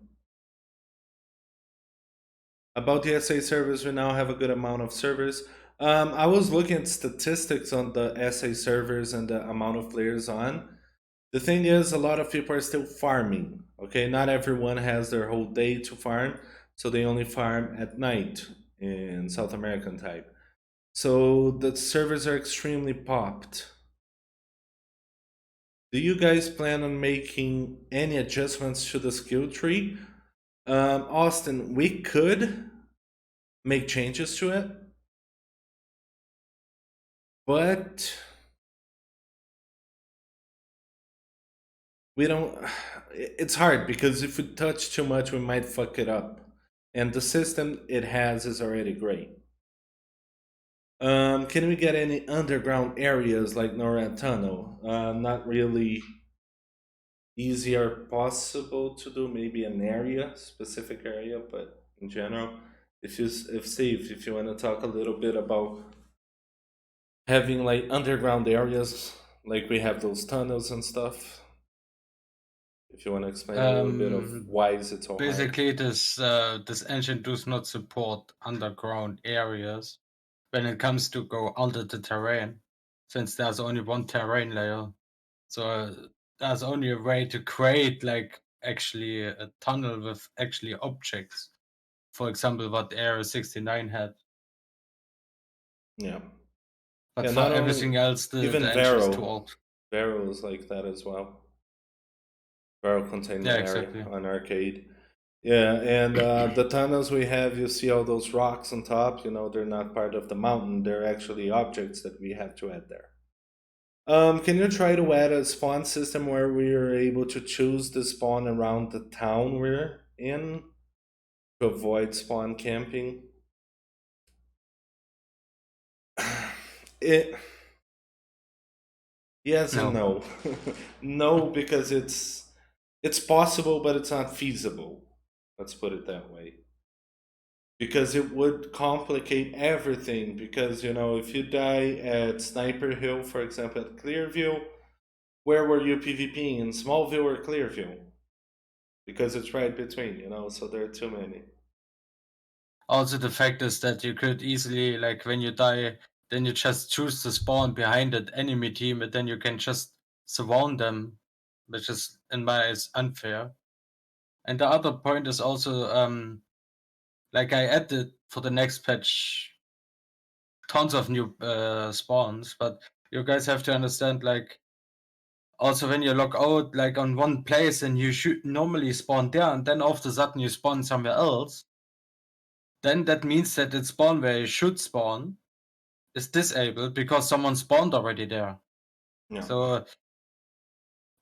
About the SA servers, we now have a good amount of servers. I was looking at statistics on the SA servers and the amount of players on. The thing is, a lot of people are still farming. Okay, not everyone has their whole day to farm, so they only farm at night in South American type. So the servers are extremely popped. Do you guys plan on making any adjustments to the skill tree? Austin, we could make changes to it, but we don't. It's hard because if we touch too much, we might fuck it up. and the system it has is already great. Can we get any underground areas like NORAD tunnel? Not really easy or possible to do. Maybe an area, specific area, but in general, if Steve, if you want to talk a little bit about having like underground areas, like we have those tunnels and stuff. If you want to explain a little bit of Um, why is it so hard? Basically, this engine does not support underground areas when it comes to go under the terrain, since there's only one terrain layer. So there's only a way to create like actually a tunnel with actually objects. For example, what Area 69 had. Yeah, But yeah. for Not only everything else, the even engine is too old. Vero is like that as well. Vero Yeah, containment area exactly. on arcade. Yeah, and the tunnels we have, you see all those rocks on top. You know, they're not part of the mountain. They're actually objects that we have to add there. Can you try to add a spawn system where we are able to choose the spawn around the town we're in to avoid spawn camping? It yes and No. no. No, because it's possible, but it's not feasible. Let's put it that way. Because it would complicate everything. Because you know, if you die at Sniper Hill, for example, at Clearview, where were you PvPing in Smallville or Clearview? Because it's right between, you know. So there are too many. Also, the fact is that you could easily, like, when you die, then you just choose the spawn behind that enemy team, and then you can just surround them, which is, in my eyes, unfair. And the other point is also, like, I added for the next patch tons of new spawns, but you guys have to understand, like, also when you log out, like, on one place and you should normally spawn there, and then all of a sudden you spawn somewhere else, then that means that the spawn where you should spawn is disabled because someone spawned already there. Yeah. So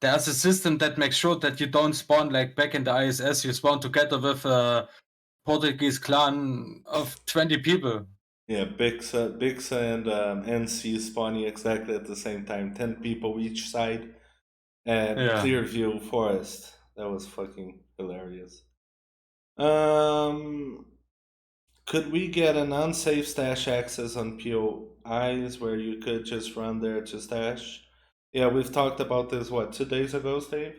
there's a system that makes sure that you don't spawn like back in the ISS. You spawn together with a Portuguese clan of 20 people. Yeah, Bixa and NC spawning exactly at the same time. 10 people each side at Yeah. Clearview Forest. That was fucking hilarious. Um, could we get an unsafe stash access on POIs where you could just run there to stash? Yeah, we've talked about this, what, 2 days ago, Steve?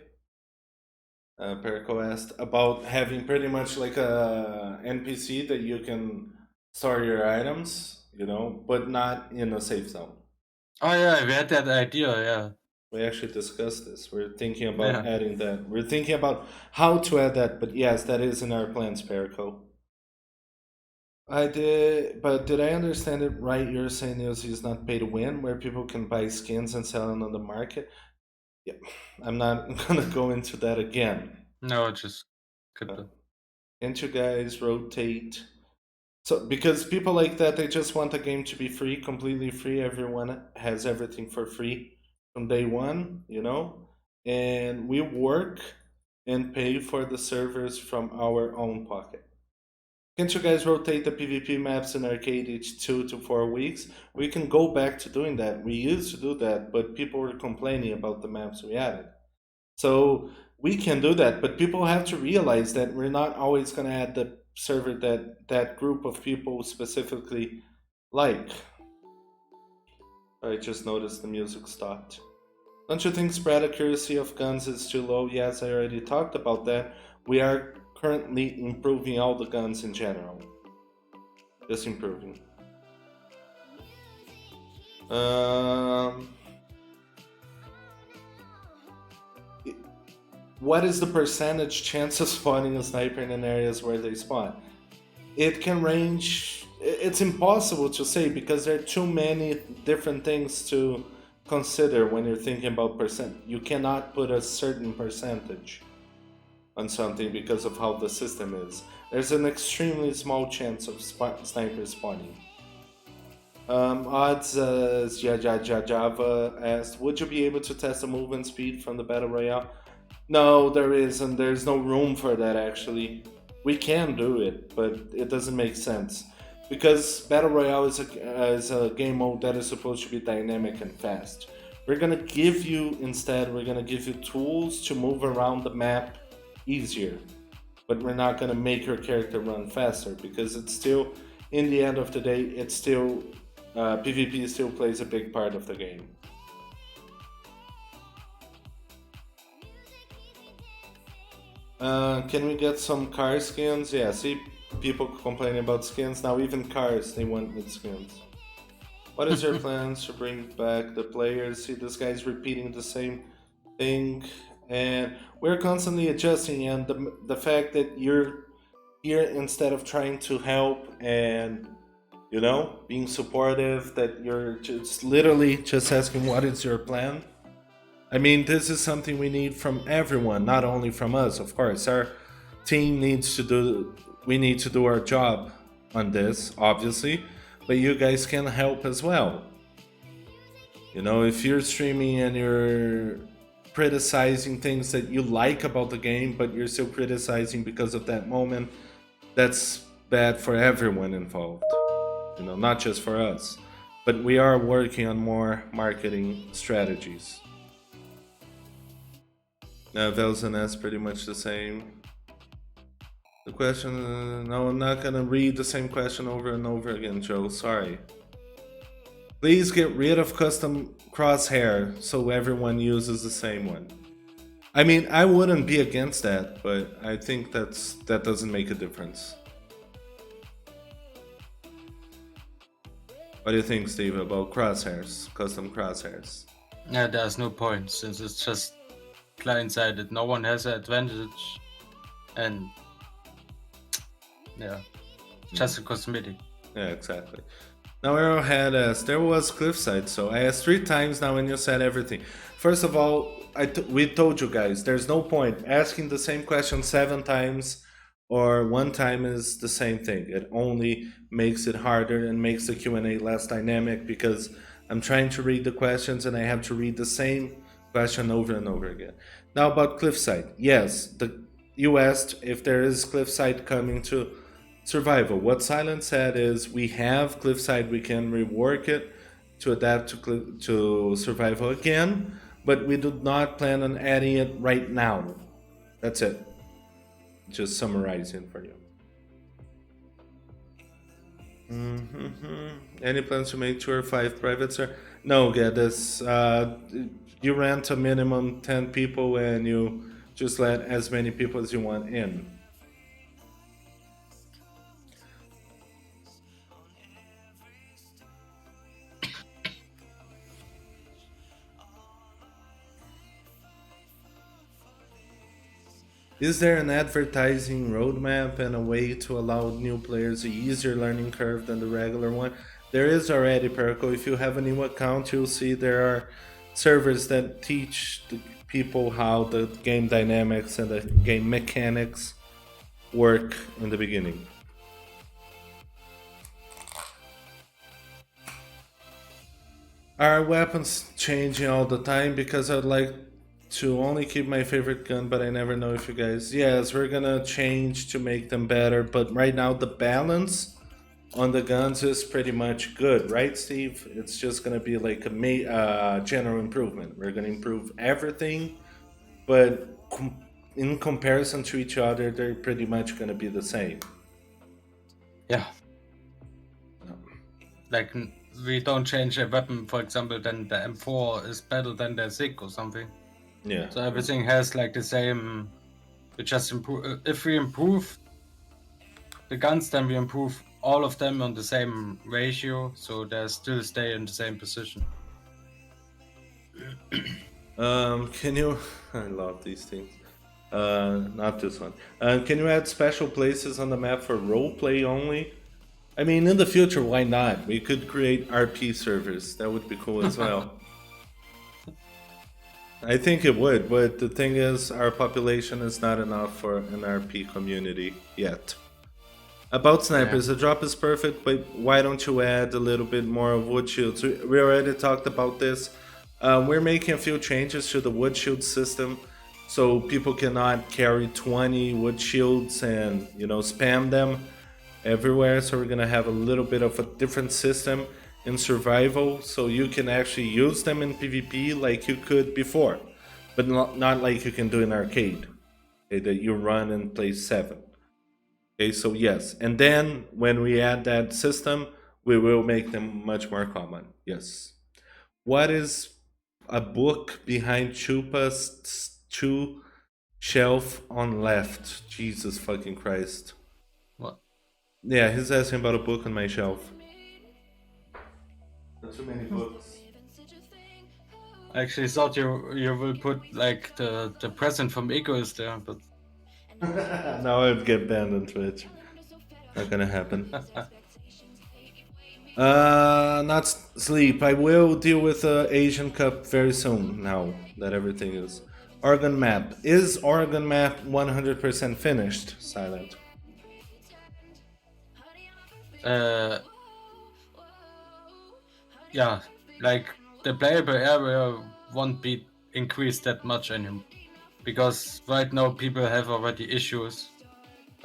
Perico asked about having pretty much like a NPC that you can store your items, you know, but not in a safe zone. Oh yeah, we had that idea. Yeah. We actually discussed this. We're thinking about Yeah. adding that. We're thinking about how to add that, but yes, that is in our plans, Perico. I did, but did I understand it right? You're saying is not pay to win, where people can buy skins and sell them on the market. Yeah, I'm not gonna go into that again. No, just skip Uh, it. can't you guys rotate? So because people like that, they just want the game to be free, completely free. Everyone has everything for free from day one, you know, and we work and pay for the servers from our own pocket. Can't you guys rotate the PvP maps in arcade each 2 to 4 weeks? We can go back to doing that. We used to do that, but people were complaining about the maps we added. So we can do that, but people have to realize that we're not always going to add the server that that group of people specifically like. I just noticed the music stopped. Don't you think spread accuracy of guns is too low? Yes, I already talked about that. We are currently improving all the guns in general. Just improving. Um, what is the percentage chance of spawning a sniper in areas where they spawn? It can range. It's impossible to say because there are too many different things to consider when you're thinking about percent. You cannot put a certain percentage on something because of how the system is. There's an extremely small chance of sniper spawning. Odds Java asked, would you be able to test the movement speed from the battle royale? No, there isn't. There's no room for that actually. We can do it, but it doesn't make sense because battle royale is a game mode that is supposed to be dynamic and fast. We're gonna give you tools to move around the map easier, but we're not gonna make your character run faster because it's still, in the end of the day, it's still PvP still plays a big part of the game. Can we get some car skins? Yeah, see, people complaining about skins now. Even cars, they want with skins. What is your plans to bring back the players? See, this guy's repeating the same thing, and we're constantly adjusting. And the fact that you're here instead of trying to help and being supportive, that you're just literally just asking what is your plan. I mean, this is something we need from everyone, not only from us. Of course, our team needs to do. We need to do our job on this, obviously, but you guys can help as well. If you're streaming and you're criticizing things that you like about the game, but you're still criticizing because of that moment, that's bad for everyone involved. Not just for us. But we are working on more marketing strategies. Now, Velzen is pretty much the same. The question, no, I'm not gonna read the same question over and over again, Joe. Sorry. Please get rid of custom crosshair so everyone uses the same one. I mean, I wouldn't be against that, but I think that doesn't make a difference. What do you think, Steve, about crosshairs, custom crosshairs? Yeah, there's no point since it's just client-sided. No one has an advantage, and yeah, just a cosmetic. Yeah, exactly. Now Arrowhead asked, there was Cliffside, so I asked 3 times now and you said everything. First of all, we told you guys, there's no point asking the same question 7 times or 1 time is the same thing. It only makes it harder and makes the Q&A less dynamic because I'm trying to read the questions and I have to read the same question over and over again. Now about Cliffside. Yes, you asked if there is Cliffside coming to Survival. What Silent said is we have Cliffside, we can rework it to adapt to Survival again, but we do not plan on adding it right now. That's it. Just summarizing for you. Any plans to make 2 or 5 privates? Sir? No, Geddes. You rent a minimum 10 people and you just let as many people as you want in. Is there an advertising roadmap and a way to allow new players a easier learning curve than the regular one? There is already, Perco. If you have a new account, you'll see there are servers that teach the people how the game dynamics and the game mechanics work in the beginning. Are weapons changing all the time? Because I'd like to only keep my favorite gun, but I never know if you guys. Yes, we're gonna change to make them better, but right now the balance on the guns is pretty much good, right, Steve? It's just gonna be like a general improvement. We're gonna improve everything, but in comparison to each other, they're pretty much gonna be the same. Yeah. Like we don't change a weapon, for example, then the M4 is better than the SIG or something. Yeah. So everything has like the same. We just improve. If we improve the guns, then we improve all of them on the same ratio, so they still stay in the same position. Can you? I love these things. Not this one. Can you add special places on the map for roleplay only? I mean, in the future, why not? We could create RP servers. That would be cool as well. I think it would, but the thing is, our population is not enough for an RP community yet. About snipers, the drop is perfect, but why don't you add a little bit more of wood shields? We already talked about this. We're making a few changes to the wood shield system so people cannot carry 20 wood shields and spam them everywhere. So we're gonna have a little bit of a different system in survival, so you can actually use them in PvP like you could before, but not like you can do in arcade. Okay, that you run and play 7. Okay, so yes, and then when we add that system, we will make them much more common. Yes. What is a book behind Chupa's two shelf on left? Jesus fucking Christ. What? Yeah, he's asking about a book on my shelf. There's too many books. I actually thought you will put like the present from Egoist there, but Now I'd get banned on Twitch. Not gonna happen. Not sleep. I will deal with Asian Cup very soon. Now that everything is Oregon map. Is Oregon map 100% finished? Silent. yeah, like the playable area won't be increased that much anymore, because right now people have already issues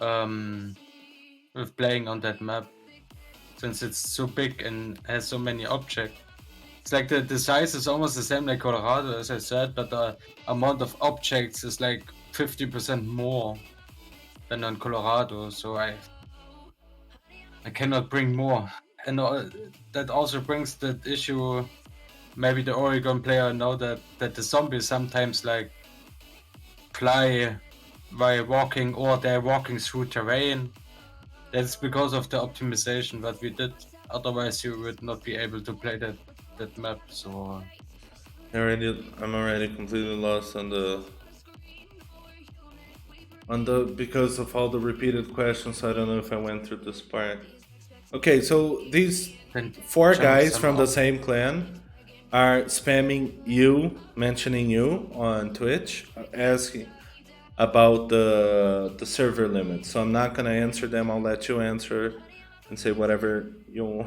with playing on that map, since it's so big and has so many objects. It's like the size is almost the same like Colorado, as I said, but the amount of objects is like 50% more than on Colorado, so I cannot bring more. And that also brings that issue. Maybe the Oregon player know that the zombies sometimes like fly while walking, or they're walking through terrain. That's because of the optimization that we did. Otherwise, you would not be able to play that map. So I'm already completely lost on the because of all the repeated questions. So I don't know if I went through this part. Okay, so these then 4 jump guys some from the up. same clan are spamming you, mentioning you on Twitch, asking about the server limit. So I'm not gonna answer them. I'll let you answer and say whatever you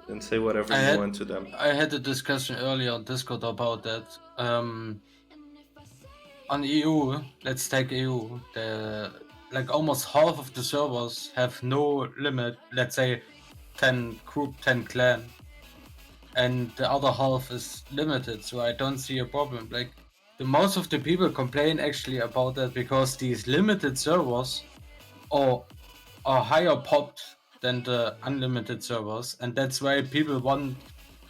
and say whatever you want to them. I had a discussion earlier on Discord about that. On EU, let's take EU. Like almost half of the servers have no limit. Let's say 10 group, 10 clan, and the other half is limited. So I don't see a problem. Like the most of the people complain actually about that, because these limited servers are higher popped than the unlimited servers, and that's why people want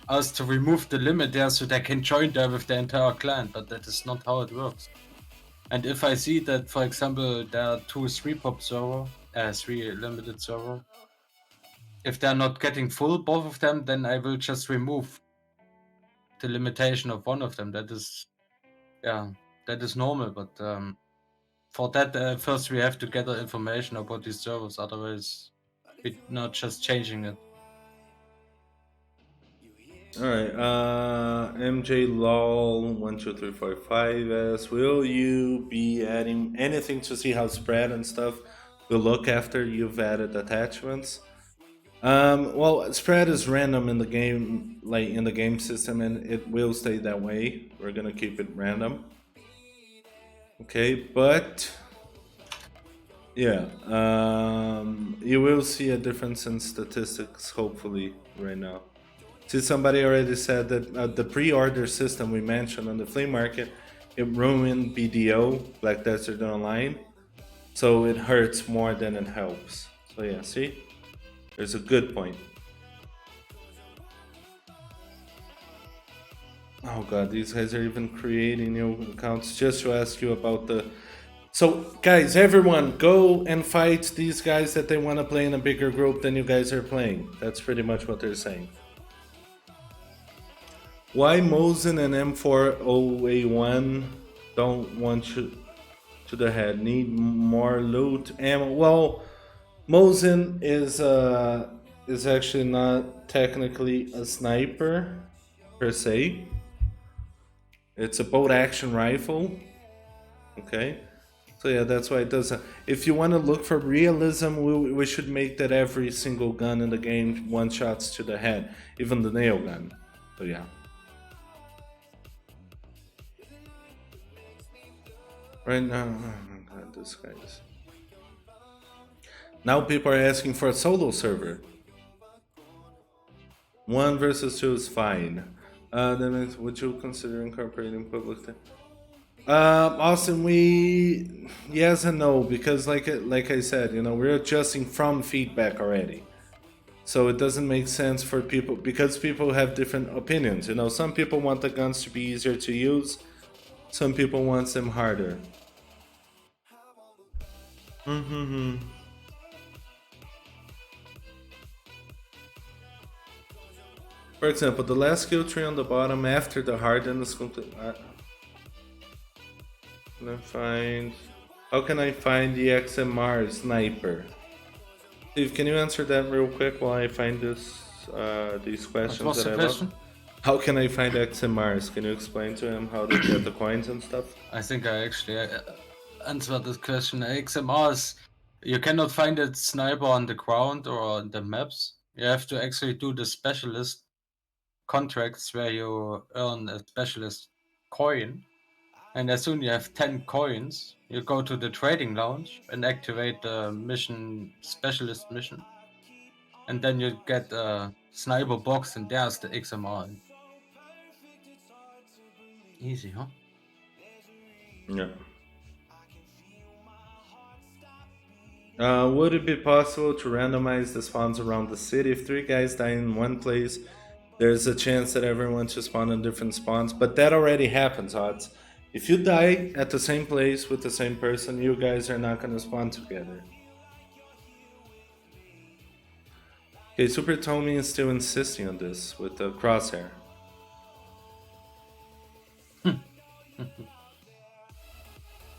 us to remove the limit there so they can join there with the entire clan, but that is not how it works. And if I see that, for example, there are 2 3-pop server, 3 limited server, if they're not getting full, both of them, then I will just remove the limitation of one of them. That is normal, but for that, first we have to gather information about these servers, otherwise we're not just changing it. Alright, MJ LOL 12345 asks, will you be adding anything to see how spread and stuff will look after you've added attachments? Well, spread is random in the game, like in the game system, and it will stay that way. We're gonna keep it random. Okay, but yeah, you will see a difference in statistics hopefully right now. See, somebody already said that the pre-order system we mentioned on the flea market, it ruined BDO, Black Desert Online, so it hurts more than it helps. So yeah, see, there's a good point. Oh god, these guys are even creating new accounts just to ask you about the... So guys, everyone, go and fight these guys that they want to play in a bigger group than you guys are playing. That's pretty much what they're saying. Why Mosin and M4OA1 don't want you to the head? Need more loot ammo? Well, Mosin is actually not technically a sniper per se. It's a bolt action rifle. Okay, so yeah, that's why it doesn't. If you want to look for realism, we should make that every single gun in the game one shots to the head, even the nail gun. So yeah. Right now, oh my god, this guy is. Now people are asking for a solo server. One versus two is fine. Then would you consider incorporating public? Austin, we yes and no because like I said, we're adjusting from feedback already. So it doesn't make sense for people because people have different opinions. Some people want the guns to be easier to use. Some people want them harder. Mm-hmm. For example, the last skill tree on the bottom after the harden is complete. Can I find? How can I find the XMR sniper? Steve, can you answer that real quick while I find these What questions was that the I love? question? How can I find XMRs? Can you explain to him how to get the coins and stuff? I think I actually answered this question. XMRs, you cannot find a sniper on the ground or on the maps. You have to actually do the specialist contracts where you earn a specialist coin. And as soon as you have 10 coins, you go to the trading lounge and activate the mission specialist mission. And then you get a sniper box, and there's the XMR. Easy, huh? Yeah. Would it be possible to randomize the spawns around the city? If three guys die in one place, there's a chance that everyone should spawn in different spawns, but that already happens, odds. If you die at the same place with the same person, you guys are not gonna spawn together. Okay, Super Tommy is still insisting on this with the crosshair.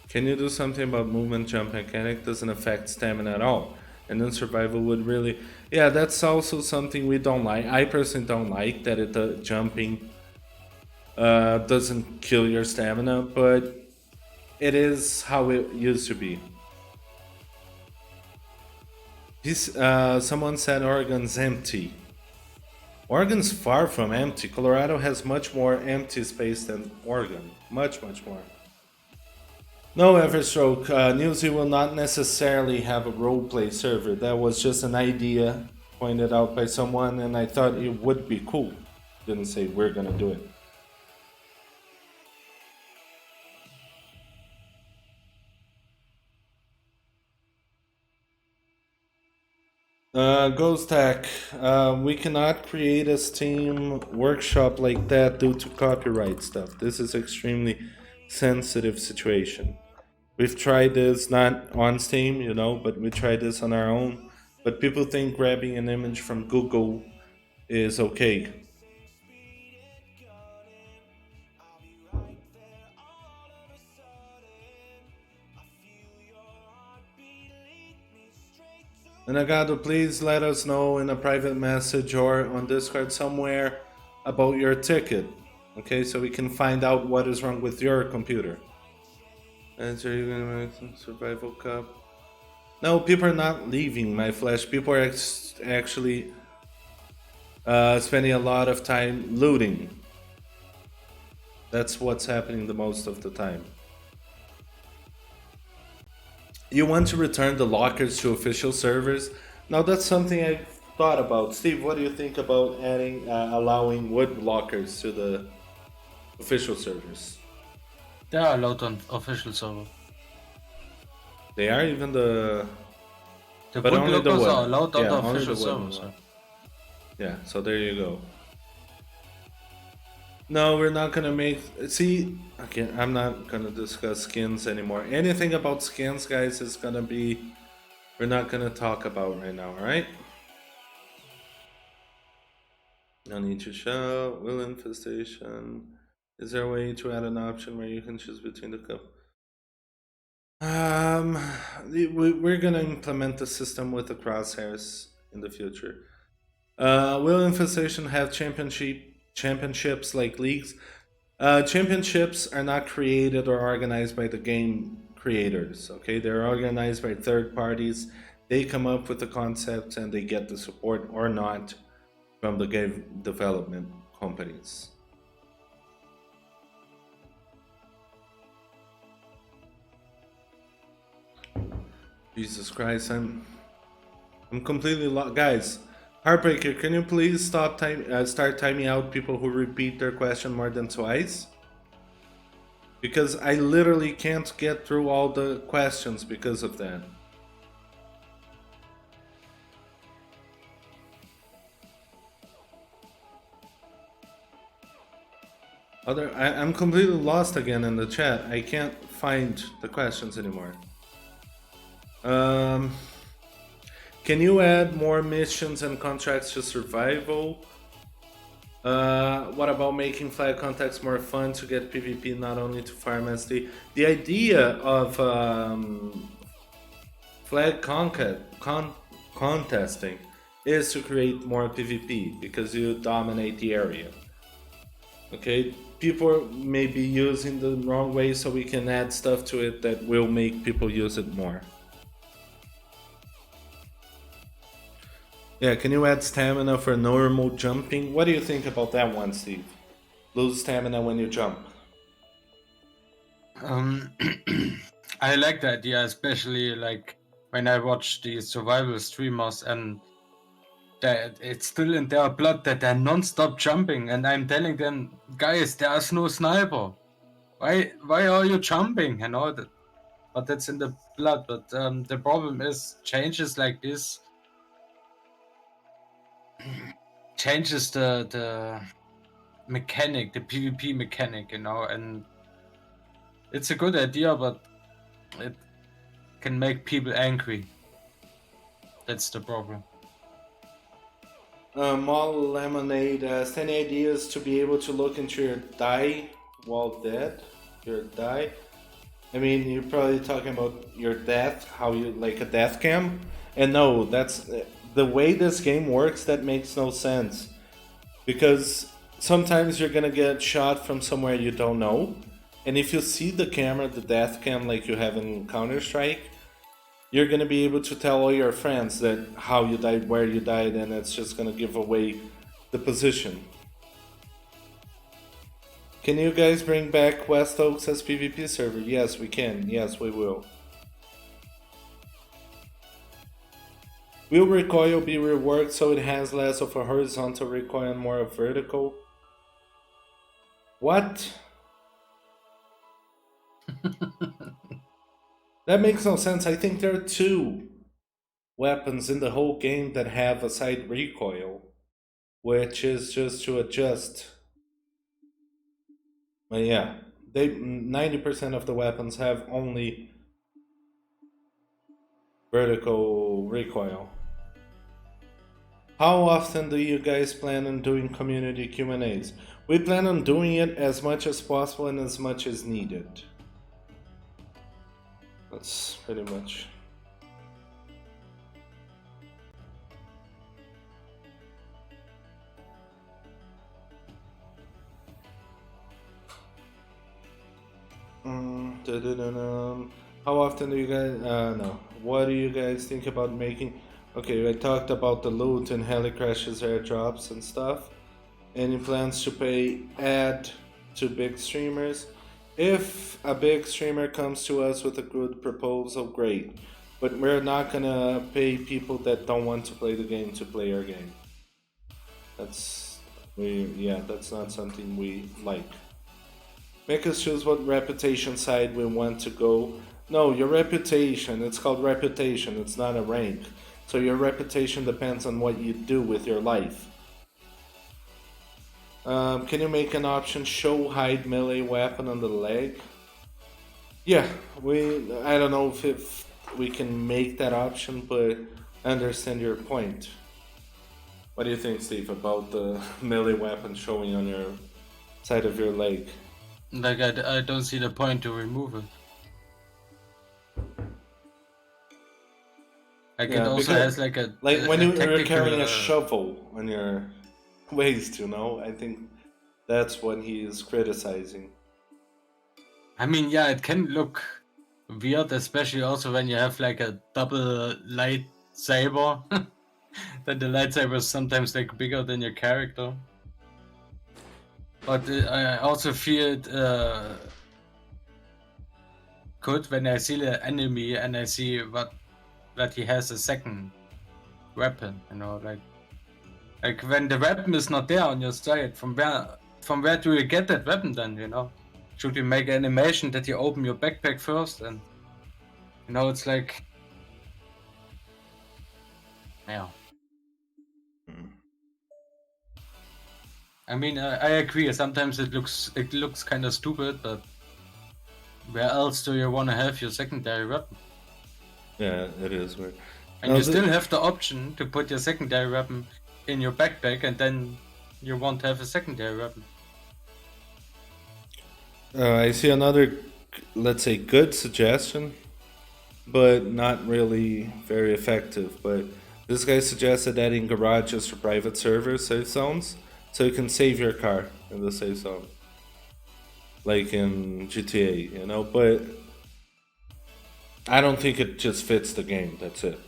Can you do something about movement jump mechanic? Doesn't affect stamina at all. And then survival would really. Yeah, that's also something we don't like. I personally don't like that the jumping doesn't kill your stamina, but it is how it used to be. Someone said Oregon's empty. Oregon's far from empty. Colorado has much more empty space than Oregon. Much, much more. No, Everstroke. Newsy will not necessarily have a roleplay server. That was just an idea pointed out by someone, and I thought it would be cool. Didn't say we're gonna do it. Ghost Tech, we cannot create a Steam workshop like that due to copyright stuff. This is extremely sensitive situation. We've tried this not on Steam, but we tried this on our own. But people think grabbing an image from Google is okay. And Agado, please let us know in a private message or on Discord somewhere about your ticket. Okay, so we can find out what is wrong with your computer. And so you're gonna make some survival cup. No, people are not leaving my flesh. People are actually spending a lot of time looting. That's what's happening the most of the time. You want to return the lockers to official servers? Now that's something I thought about. Steve, what do you think about allowing wood lockers to the official servers? They are allowed on official server. They are even the. The But wood only the lockers wood. are allowed on Yeah, the only official the wood server. one. So. Yeah, so there you go. No, we're not gonna make. See, okay, I'm not gonna discuss skins anymore. Anything about skins, guys, is gonna be. We're not gonna talk about right now, alright? No need to shout. Will infestation. Is there a way to add an option where you can choose between the cup? We're gonna implement the system with the crosshairs in the future. Will infestation have championships like leagues? Championships are not created or organized by the game creators. Okay, they're organized by third parties. They come up with the concepts and they get the support or not from the game development companies. Jesus Christ, I'm completely lost, guys. Heartbreaker, can you please start timing out people who repeat their question more than twice? Because I literally can't get through all the questions because of that. I'm completely lost again in the chat. I can't find the questions anymore. Um, can you add more missions and contracts to survival? What about making flag contacts more fun to get PvP, not only to farm SD? The idea of flag contesting is to create more PvP because you dominate the area. Okay, people may be using the wrong way, so we can add stuff to it that will make people use it more. Yeah, can you add stamina for normal jumping? What do you think about that one, Steve? Lose stamina when you jump. I like the idea, especially like when I watch the survival streamers and it's still in their blood that they're non-stop jumping, and I'm telling them, guys, there's no sniper. Why are you jumping? You know that, but that's in the blood. But the problem is changes like this changes the mechanic, the PvP mechanic, you know, and it's a good idea, but it can make people angry. That's the problem. Mall Lemonade, any ideas to be able to look into your die while dead? Your die? I mean, you're probably talking about your death, how you like a death cam. And no, that's the way this game works. That makes no sense because sometimes you're gonna get shot from somewhere you don't know, and if you see the camera, the death cam, like you have in Counter Strike, you're gonna be able to tell all your friends that how you died, where you died, and it's just gonna give away the position. Can you guys bring back West Oaks as PvP server? Yes, we can. Yes, we will. Will recoil be reworked so it has less of a horizontal recoil and more of vertical? What? That makes no sense. I think there are two weapons in the whole game that have a side recoil, which is just to adjust. But yeah, they 90% of the weapons have only vertical recoil. How often do you guys plan on doing community Q&As? We plan on doing it as much as possible and as much as needed. That's pretty much. How often do you guys? No. What do you guys think about making? Okay, I talked about the loot and heli crashes, airdrops, and stuff. Any plans to pay ad to big streamers? If a big streamer comes to us with a good proposal, great. But we're not gonna pay people that don't want to play the game to play our game. That's that's not something we like. Make us choose what reputation side we want to go. No, your reputation, it's called reputation, it's not a rank. So your reputation depends on what you do with your life. Can you make an option show hide melee weapon on the leg? Yeah, I don't know if we can make that option, but I understand your point. What do you think, Steve, about the melee weapon showing on your side of your leg? Like I don't see the point to remove it. Like Yeah, it also because, has like when you're technical, carrying a shovel on your waist, I think that's what he is criticizing. I mean, yeah, it can look weird, especially also when you have like a double lightsaber. Then the lightsaber is sometimes like bigger than your character. But I also feel it good when I see the enemy and I see what that he has a second weapon, you know, like when the weapon is not there on your side, from where do you get that weapon then, you know? Should you make an animation that you open your backpack first? And you know, it's like, yeah. I mean, I agree. Sometimes it looks kind of stupid, but where else do you want to have your secondary weapon? Yeah, it is weird. And Now you still have the option to put your secondary weapon in your backpack, and then you won't have a secondary weapon. I see another, let's say, good suggestion, but not really very effective. But this guy suggested adding garages for private servers safe zones, so you can save your car in the safe zone, like in GTA, you know. But I don't think it just fits the game. That's it.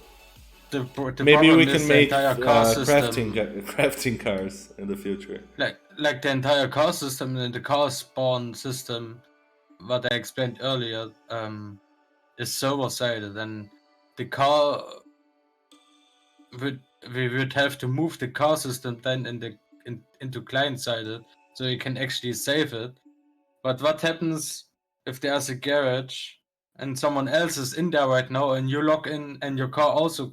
The Maybe we problem can is the make entire car system, crafting cars in the future. like the entire car system and the car spawn system, what I explained earlier, is server sided, and the car we would have to move the car system then into client sided, so you can actually save it. But what happens if there's a garage and someone else is in there right now, and you log in and your car also,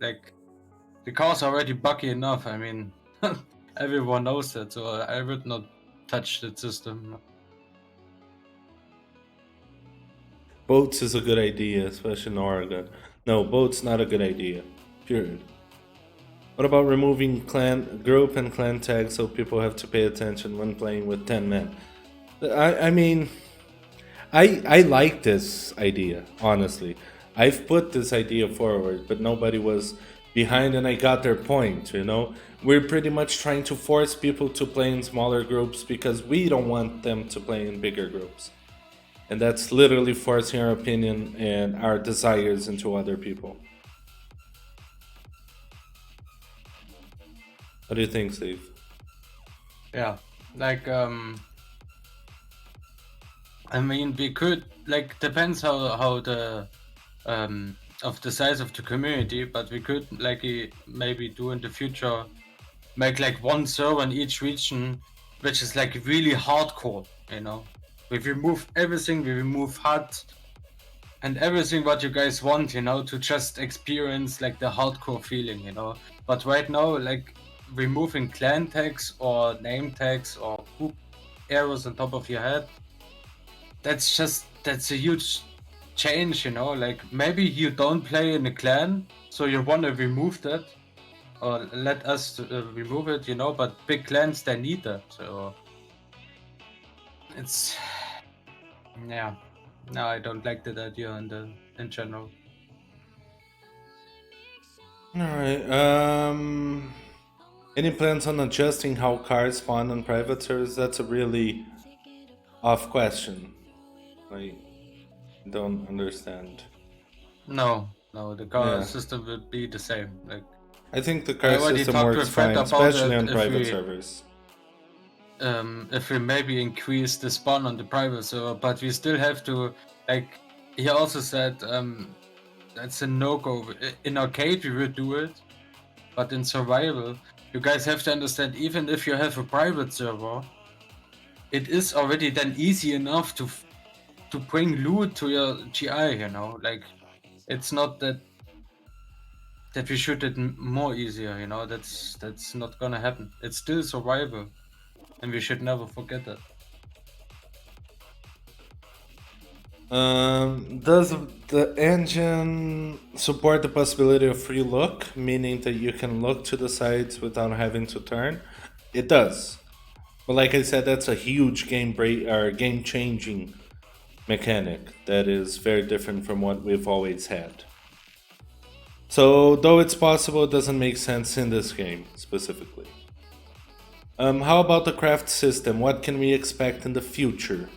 like, the car's already buggy enough. I mean, everyone knows that, so I would not touch the system. Boats is a good idea, especially in Oregon. No, boats not a good idea. Period. What about removing clan group and clan tags so people have to pay attention when playing with 10 men? I mean, I like this idea, honestly. I've put this idea forward, but nobody was behind and I got their point, you know? We're pretty much trying to force people to play in smaller groups because we don't want them to play in bigger groups. And that's literally forcing our opinion and our desires into other people. What do you think, Steve? Yeah, like I mean, we could, like, depends how the of the size of the community, but we could, like, maybe do in the future, make like one server in each region, which is like really hardcore, you know. We remove everything, we remove HUD and everything what you guys want, you know, to just experience like the hardcore feeling, you know. But right now, like, removing clan tags or name tags or group arrows on top of your head, that's a huge change, you know. Like, maybe you don't play in a clan, so you want to remove that, or let us remove it, you know. But big clans, they need that, so it's, yeah. No, I don't like that idea in general. Alright, any plans on adjusting how cars spawn on private servers? That's a really off question. I don't understand. No, the car Yeah. system will be the same. Like, I think the I car already system talked works with Fred fine, about especially it. on private servers. If we maybe increase the spawn on the private server, but we still have to, like, he also said, that's a no-go. In arcade we would do it, but in survival, you guys have to understand, even if you have a private server, it is already then easy enough to bring loot to your GI, you know. Like, it's not that we shoot it more easier, you know. That's not gonna happen. It's still survival, and we should never forget that. Does the engine support the possibility of free look, meaning that you can look to the sides without having to turn? It does, but like I said, that's a huge game break or game changing mechanic that is very different from what we've always had. So, though it's possible, it doesn't make sense in this game specifically. How about the craft system? What can we expect in the future?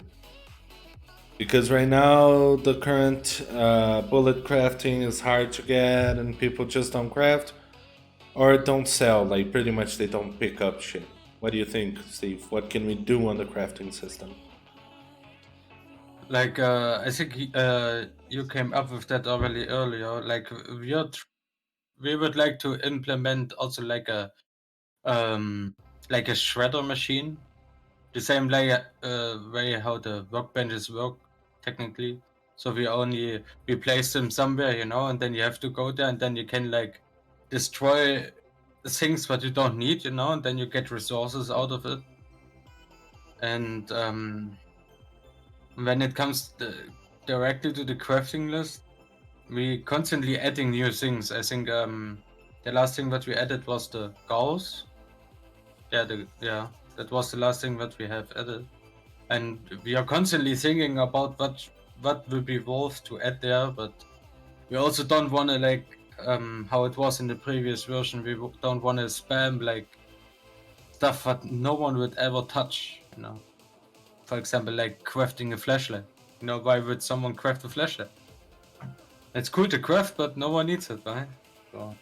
Because right now, the current bullet crafting is hard to get, and people just don't craft or don't sell. Like, pretty much, they don't pick up shit. What do you think, Steve? What can we do on the crafting system? Like I think you came up with that already earlier. Like we would like to implement also like a shredder machine, the same way how the workbenches work technically. So we place them somewhere, and then you have to go there, and then you can like destroy things that you don't need, and then you get resources out of it. And when it comes directly to the crafting list, we constantly adding new things. I think the last thing that we added was the gauss. Yeah, that was the last thing that we have added, and we are constantly thinking about what will be worth to add there. But we also don't want to like how it was in the previous version. We don't want to spam like stuff that no one would ever touch. For example, like crafting a flashlight. Why would someone craft a flashlight? It's cool to craft, but no one needs it, right? So,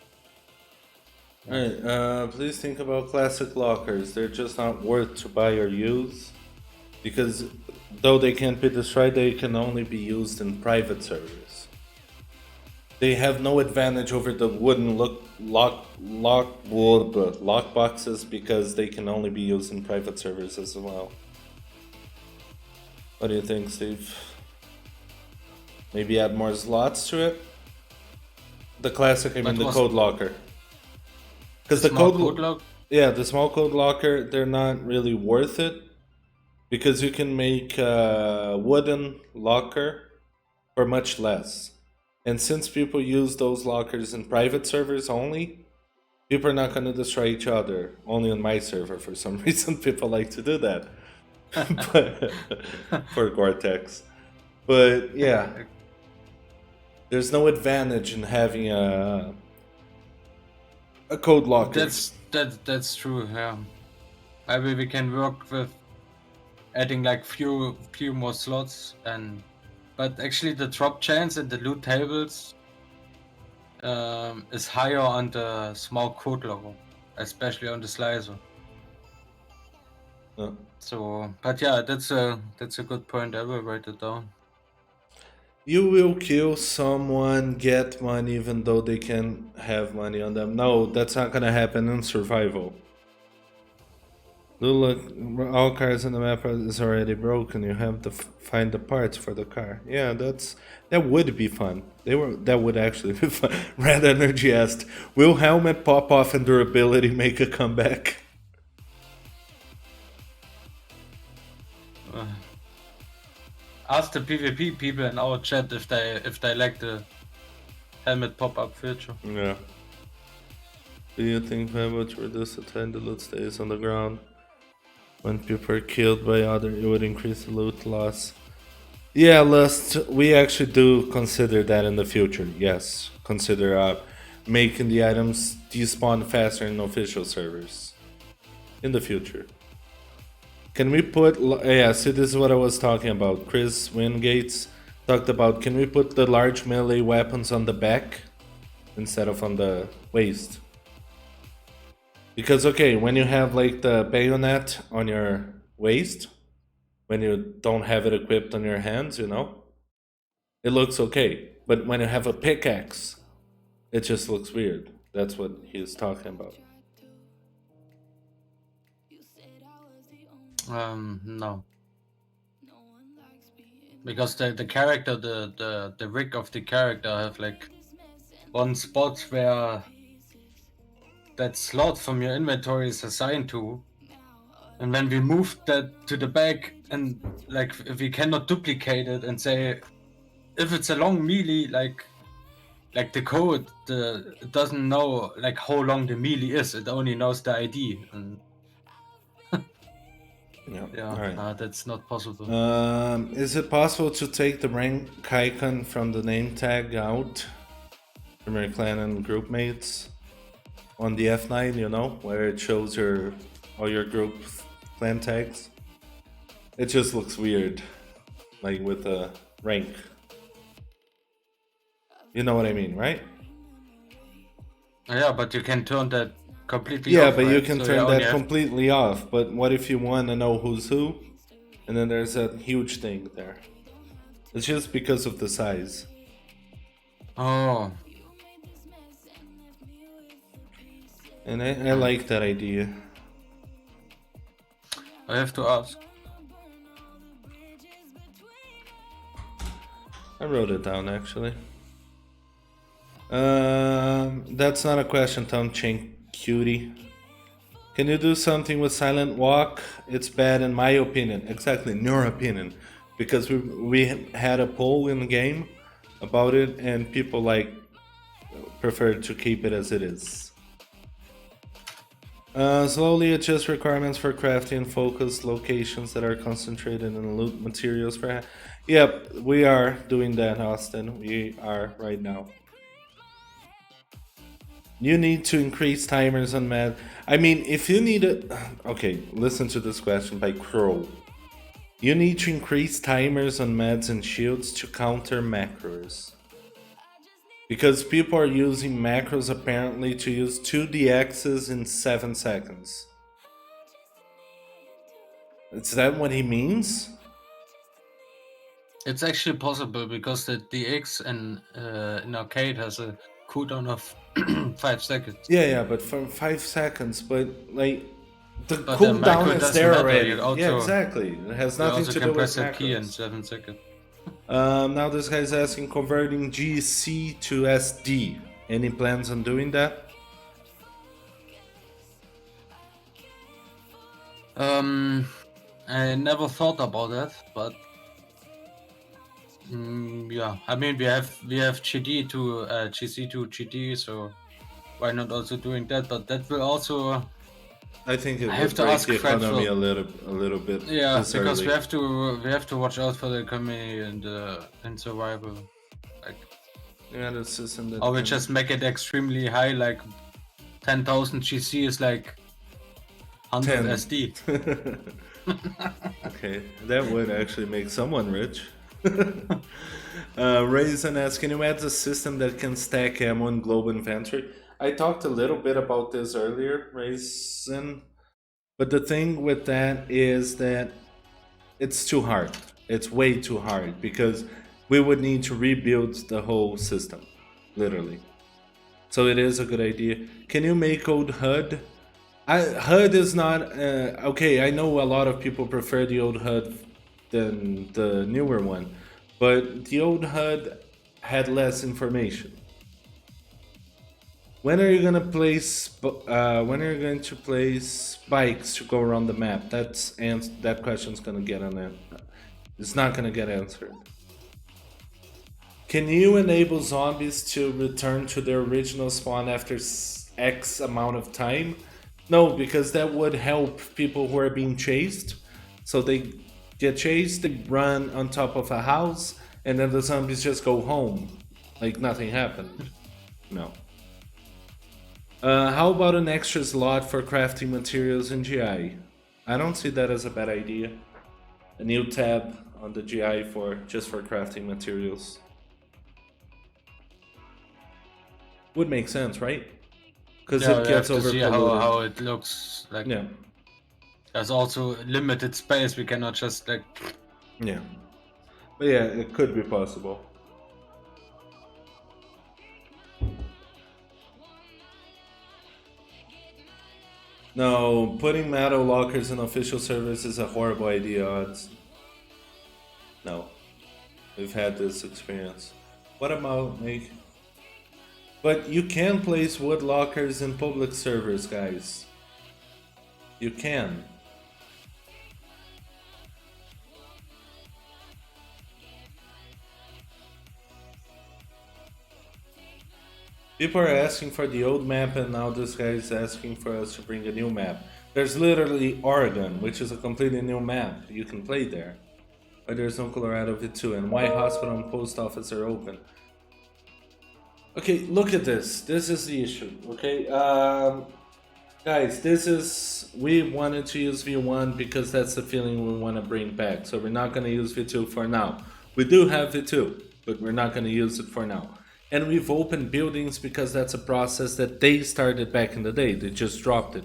yeah. Alright, please think about classic lockers. They're just not worth to buy or use. Because though they can't be destroyed, they can only be used in private servers. They have no advantage over the wooden lock boxes because they can only be used in private servers as well. What do you think, Steve? Maybe add more slots to it? The classic, I mean the code locker. Because the Small code lock? yeah, the small code locker, they're not really worth it because you can make a wooden locker for much less. And since people use those lockers in private servers only, people are not going to destroy each other. Only on my server, for some reason, people like to do that. But, for Gore-Tex. But yeah, there's no advantage in having a code locker. That's true. Yeah, maybe we can work with adding like few more slots, but actually the drop chance and the loot tables is higher on the small code locker, especially on the slicer. Yeah. So, but yeah, that's a good point. I will write it down. You will kill someone, get money, even though they can have money on them. No, that's not gonna happen in survival. Look, all cars in the map is already broken. You have to find the parts for the car. Yeah, that would be fun. That would actually be fun. Red Energy asked, "Will helmet pop off and durability make a comeback?" Ask the PvP people in our chat if they like the helmet pop-up feature. Yeah. Do you think we would reduce the time the loot stays on the ground? When people are killed by other, it would increase the loot loss. Yeah, Lust, we actually do consider that in the future. Yes, consider making the items despawn faster in official servers in the future. Can we put? Yeah, see, this is what I was talking about. Chris Wingates talked about. Can we put the large melee weapons on the back instead of on the waist? Because okay, when you have like the bayonet on your waist, when you don't have it equipped on your hands, it looks okay. But when you have a pickaxe, it just looks weird. That's what he's talking about. No. Because the character, the rig of the character have like one spot where that slot from your inventory is assigned to, and when we move that to the back, and like if we cannot duplicate it and say if it's a long melee, like the code it doesn't know like how long the melee is. It only knows the ID, and Yeah. All right. that's not possible. Is it possible to take the rank icon from the name tag out from your clan and group mates on the F9? Where it shows all your group clan tags. It just looks weird, like with a rank. You know what I mean, right? Yeah, but you can turn that completely Yeah, off, but right? you can So turn that completely off. But what if you want to know who's who? And then there's a huge thing there. It's just because of the size. Oh, And I like that idea. I have to ask. I wrote it down actually. That's not a question, Tom Chink Cutie. Can you do something with Silent Walk? It's bad in my opinion. Exactly, in your opinion. Because we had a poll in the game about it and people like prefer to keep it as it is. Slowly adjust requirements for crafting, focus locations that are concentrated in loot materials for. Yep, we are doing that, Austin. We are right now. You need to increase timers on mad. I mean, if you need a. Okay, listen to this question by Crow. You need to increase timers on meds and shields to counter macros. Because people are using macros apparently to use 2 DXs in 7 seconds. Is that what he means? It's actually possible because the DX in arcade has a cooldown of 5 seconds. Yeah, but for 5 seconds, but like the But the macro cooldown is doesn't there matter, already. you also- Yeah, exactly. It has You nothing also to can do with press a key in macros. 7 seconds. Now this guy's asking converting GC to SD. Any plans on doing that? I never thought about that, but yeah. I mean, we have GD to GC to GD, so why not also doing that? But that will also I think it I would have to break ask the economy Fred a little bit. yeah, this because early. we have to watch out for the economy and in survival. Like, Yeah, the system that. or we can- just make it extremely high, like 10,000 GC is like 100 10. SD. Okay, that would actually make someone rich. Raisin asks, can you add a system that can stack ammo in global inventory? I talked a little bit about this earlier, Raisin. But the thing with that is that it's too hard. It's way too hard because we would need to rebuild the whole system, literally. So it is a good idea. Can you make old HUD? HUD is not okay. I know a lot of people prefer the old HUD than the newer one, but the old HUD had less information. When are you gonna place? When are you going to place spikes to go around the map? That question's gonna get on it. It's not gonna get answered. Can you enable zombies to return to their original spawn after X amount of time? No, because that would help people who are being chased. So they get chased, they run on top of a house, and then the zombies just go home. Like nothing happened. No. How about an extra slot for crafting materials in GI? I don't see that as a bad idea. A new tab on the GI for just for crafting materials. Would make sense, right? Because Yeah, it we have gets to see overpolluted. how it looks like. Yeah, There's also limited space. We cannot just like. yeah. But yeah, it could be possible. No, putting metal lockers in official servers is a horrible idea, odds. No. We've had this experience. What about make... But you can place wood lockers in public servers, guys. You can. People are asking for the old map and now this guy is asking for us to bring a new map. There's literally Oregon, which is a completely new map. You can play there. But there's no Colorado V2 and White Hospital and Post Office are open. Okay, look at this. This is the issue, okay? Guys, this is... We wanted to use V1 because that's the feeling we want to bring back. So we're not going to use V2 for now. We do have V2, but we're not going to use it for now. And we've opened buildings because that's a process that they started back in the day. They just dropped it.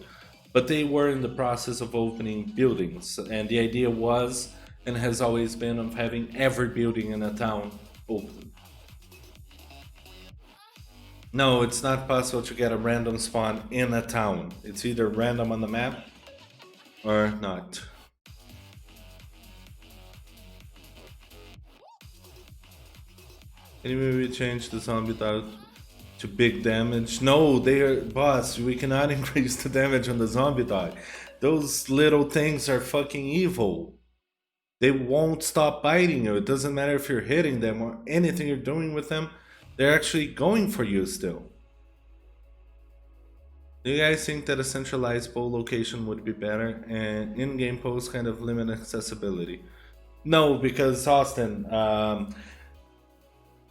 But they were in the process of opening buildings. And the idea was and has always been of having every building in a town open. No, it's not possible to get a random spawn in a town. It's either random on the map or not. Can you maybe change the zombie dot to big damage? No, they are boss. We cannot increase the damage on the zombie dog. Those little things are fucking evil. They won't stop biting you. It doesn't matter if you're hitting them or anything you're doing with them. They're actually going for you still. Do you guys think that a centralized poll location would be better and in-game polls kind of limit accessibility? No, because Austin,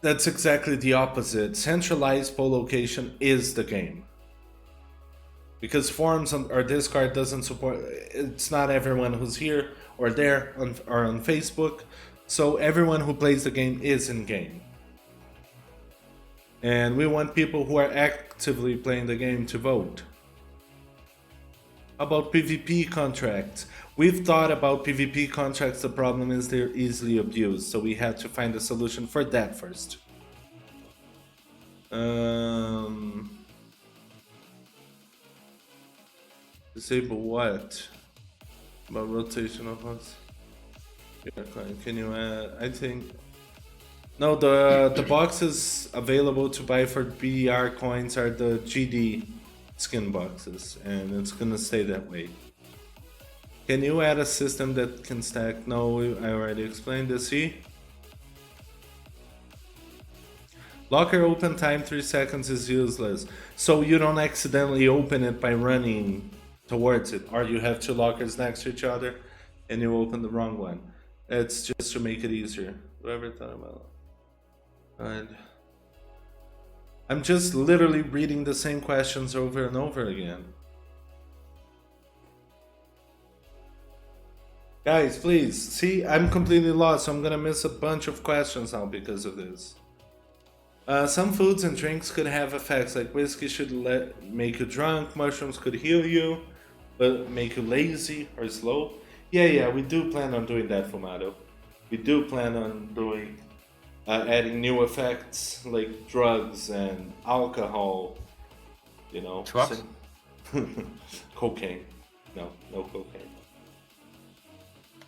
that's exactly the opposite. Centralized poll location is the game. Because forums or Discord doesn't support, it's not everyone who's here or there or on Facebook. So everyone who plays the game is in game. And we want people who are actively playing the game to vote. How about PvP contracts? We've thought about PvP contracts. The problem is they're easily abused, so we had to find a solution for that first. Disable what? About rotation of us? Yeah, can you add? I think. No, the boxes available to buy for BR coins are the GD skin boxes, and it's gonna stay that way. Can you add a system that can stack? No, I already explained this. See? Locker open time 3 seconds is useless. So you don't accidentally open it by running towards it, or you have two lockers next to each other and you open the wrong one. It's just to make it easier. Whoever thought about it. Right. I'm just literally reading the same questions over and over again. Guys, please, see, I'm completely lost, so I'm gonna miss a bunch of questions now because of this. Some foods and drinks could have effects, like whiskey should make you drunk, mushrooms could heal you, but make you lazy or slow. Yeah, we do plan on doing that, Fumato. We do plan on doing adding new effects like drugs and alcohol, you know. Drugs? Cocaine. No cocaine.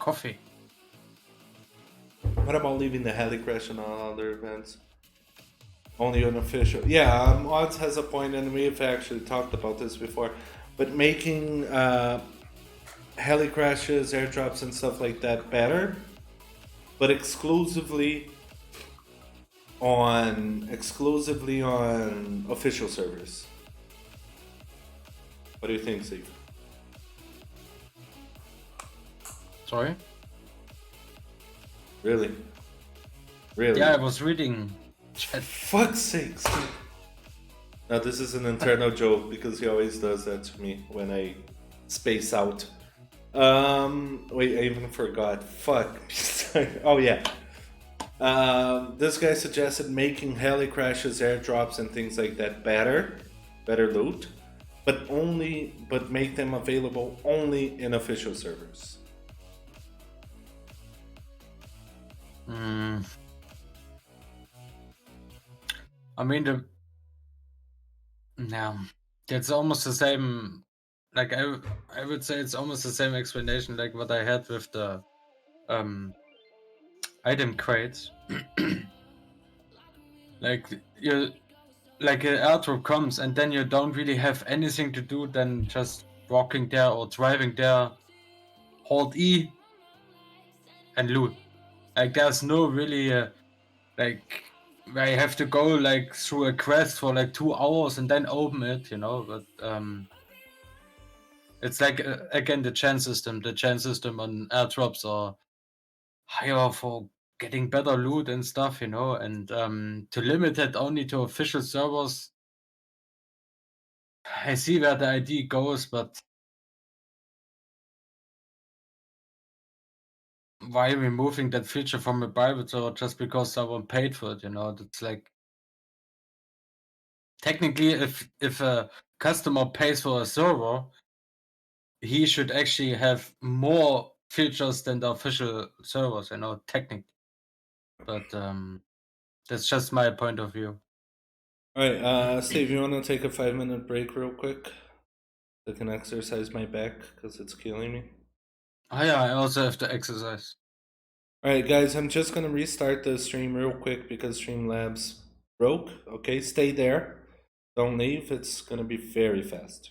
Coffee. What about leaving the heli crash and all other events? Only unofficial. Yeah, Odds has a point, and we've actually talked about this before. But making heli crashes, airdrops, and stuff like that better, but exclusively on official servers. What do you think, Steve? Sorry? Really? Yeah, I was reading chat. Fuck's sakes. Now this is an internal joke because he always does that to me when I space out. Wait, I even forgot. Fuck. Oh yeah. This guy suggested making heli crashes, airdrops, and things like that better loot, but make them available only in official servers. I mean, it's almost the same. Like I would say it's almost the same explanation like what I had with the item crates. Like an airdrop comes and then you don't really have anything to do than just walking there or driving there, hold E and loot. Like there's no really like where you have to go like through a quest for like 2 hours and then open it, you know. But it's like again the chance system on airdrops are higher for getting better loot and stuff, you know, and to limit it only to official servers, I see where the idea goes, but why removing that feature from a private server just because someone paid for it, you know? That's like technically if a customer pays for a server, he should actually have more features than the official servers, technically. But that's just my point of view. All right, Steve, you want to take a 5-minute break real quick? I can exercise my back because it's killing me. Oh yeah, I also have to exercise. All right, guys, I'm just gonna restart the stream real quick because Streamlabs broke. Okay, stay there. Don't leave. It's gonna be very fast.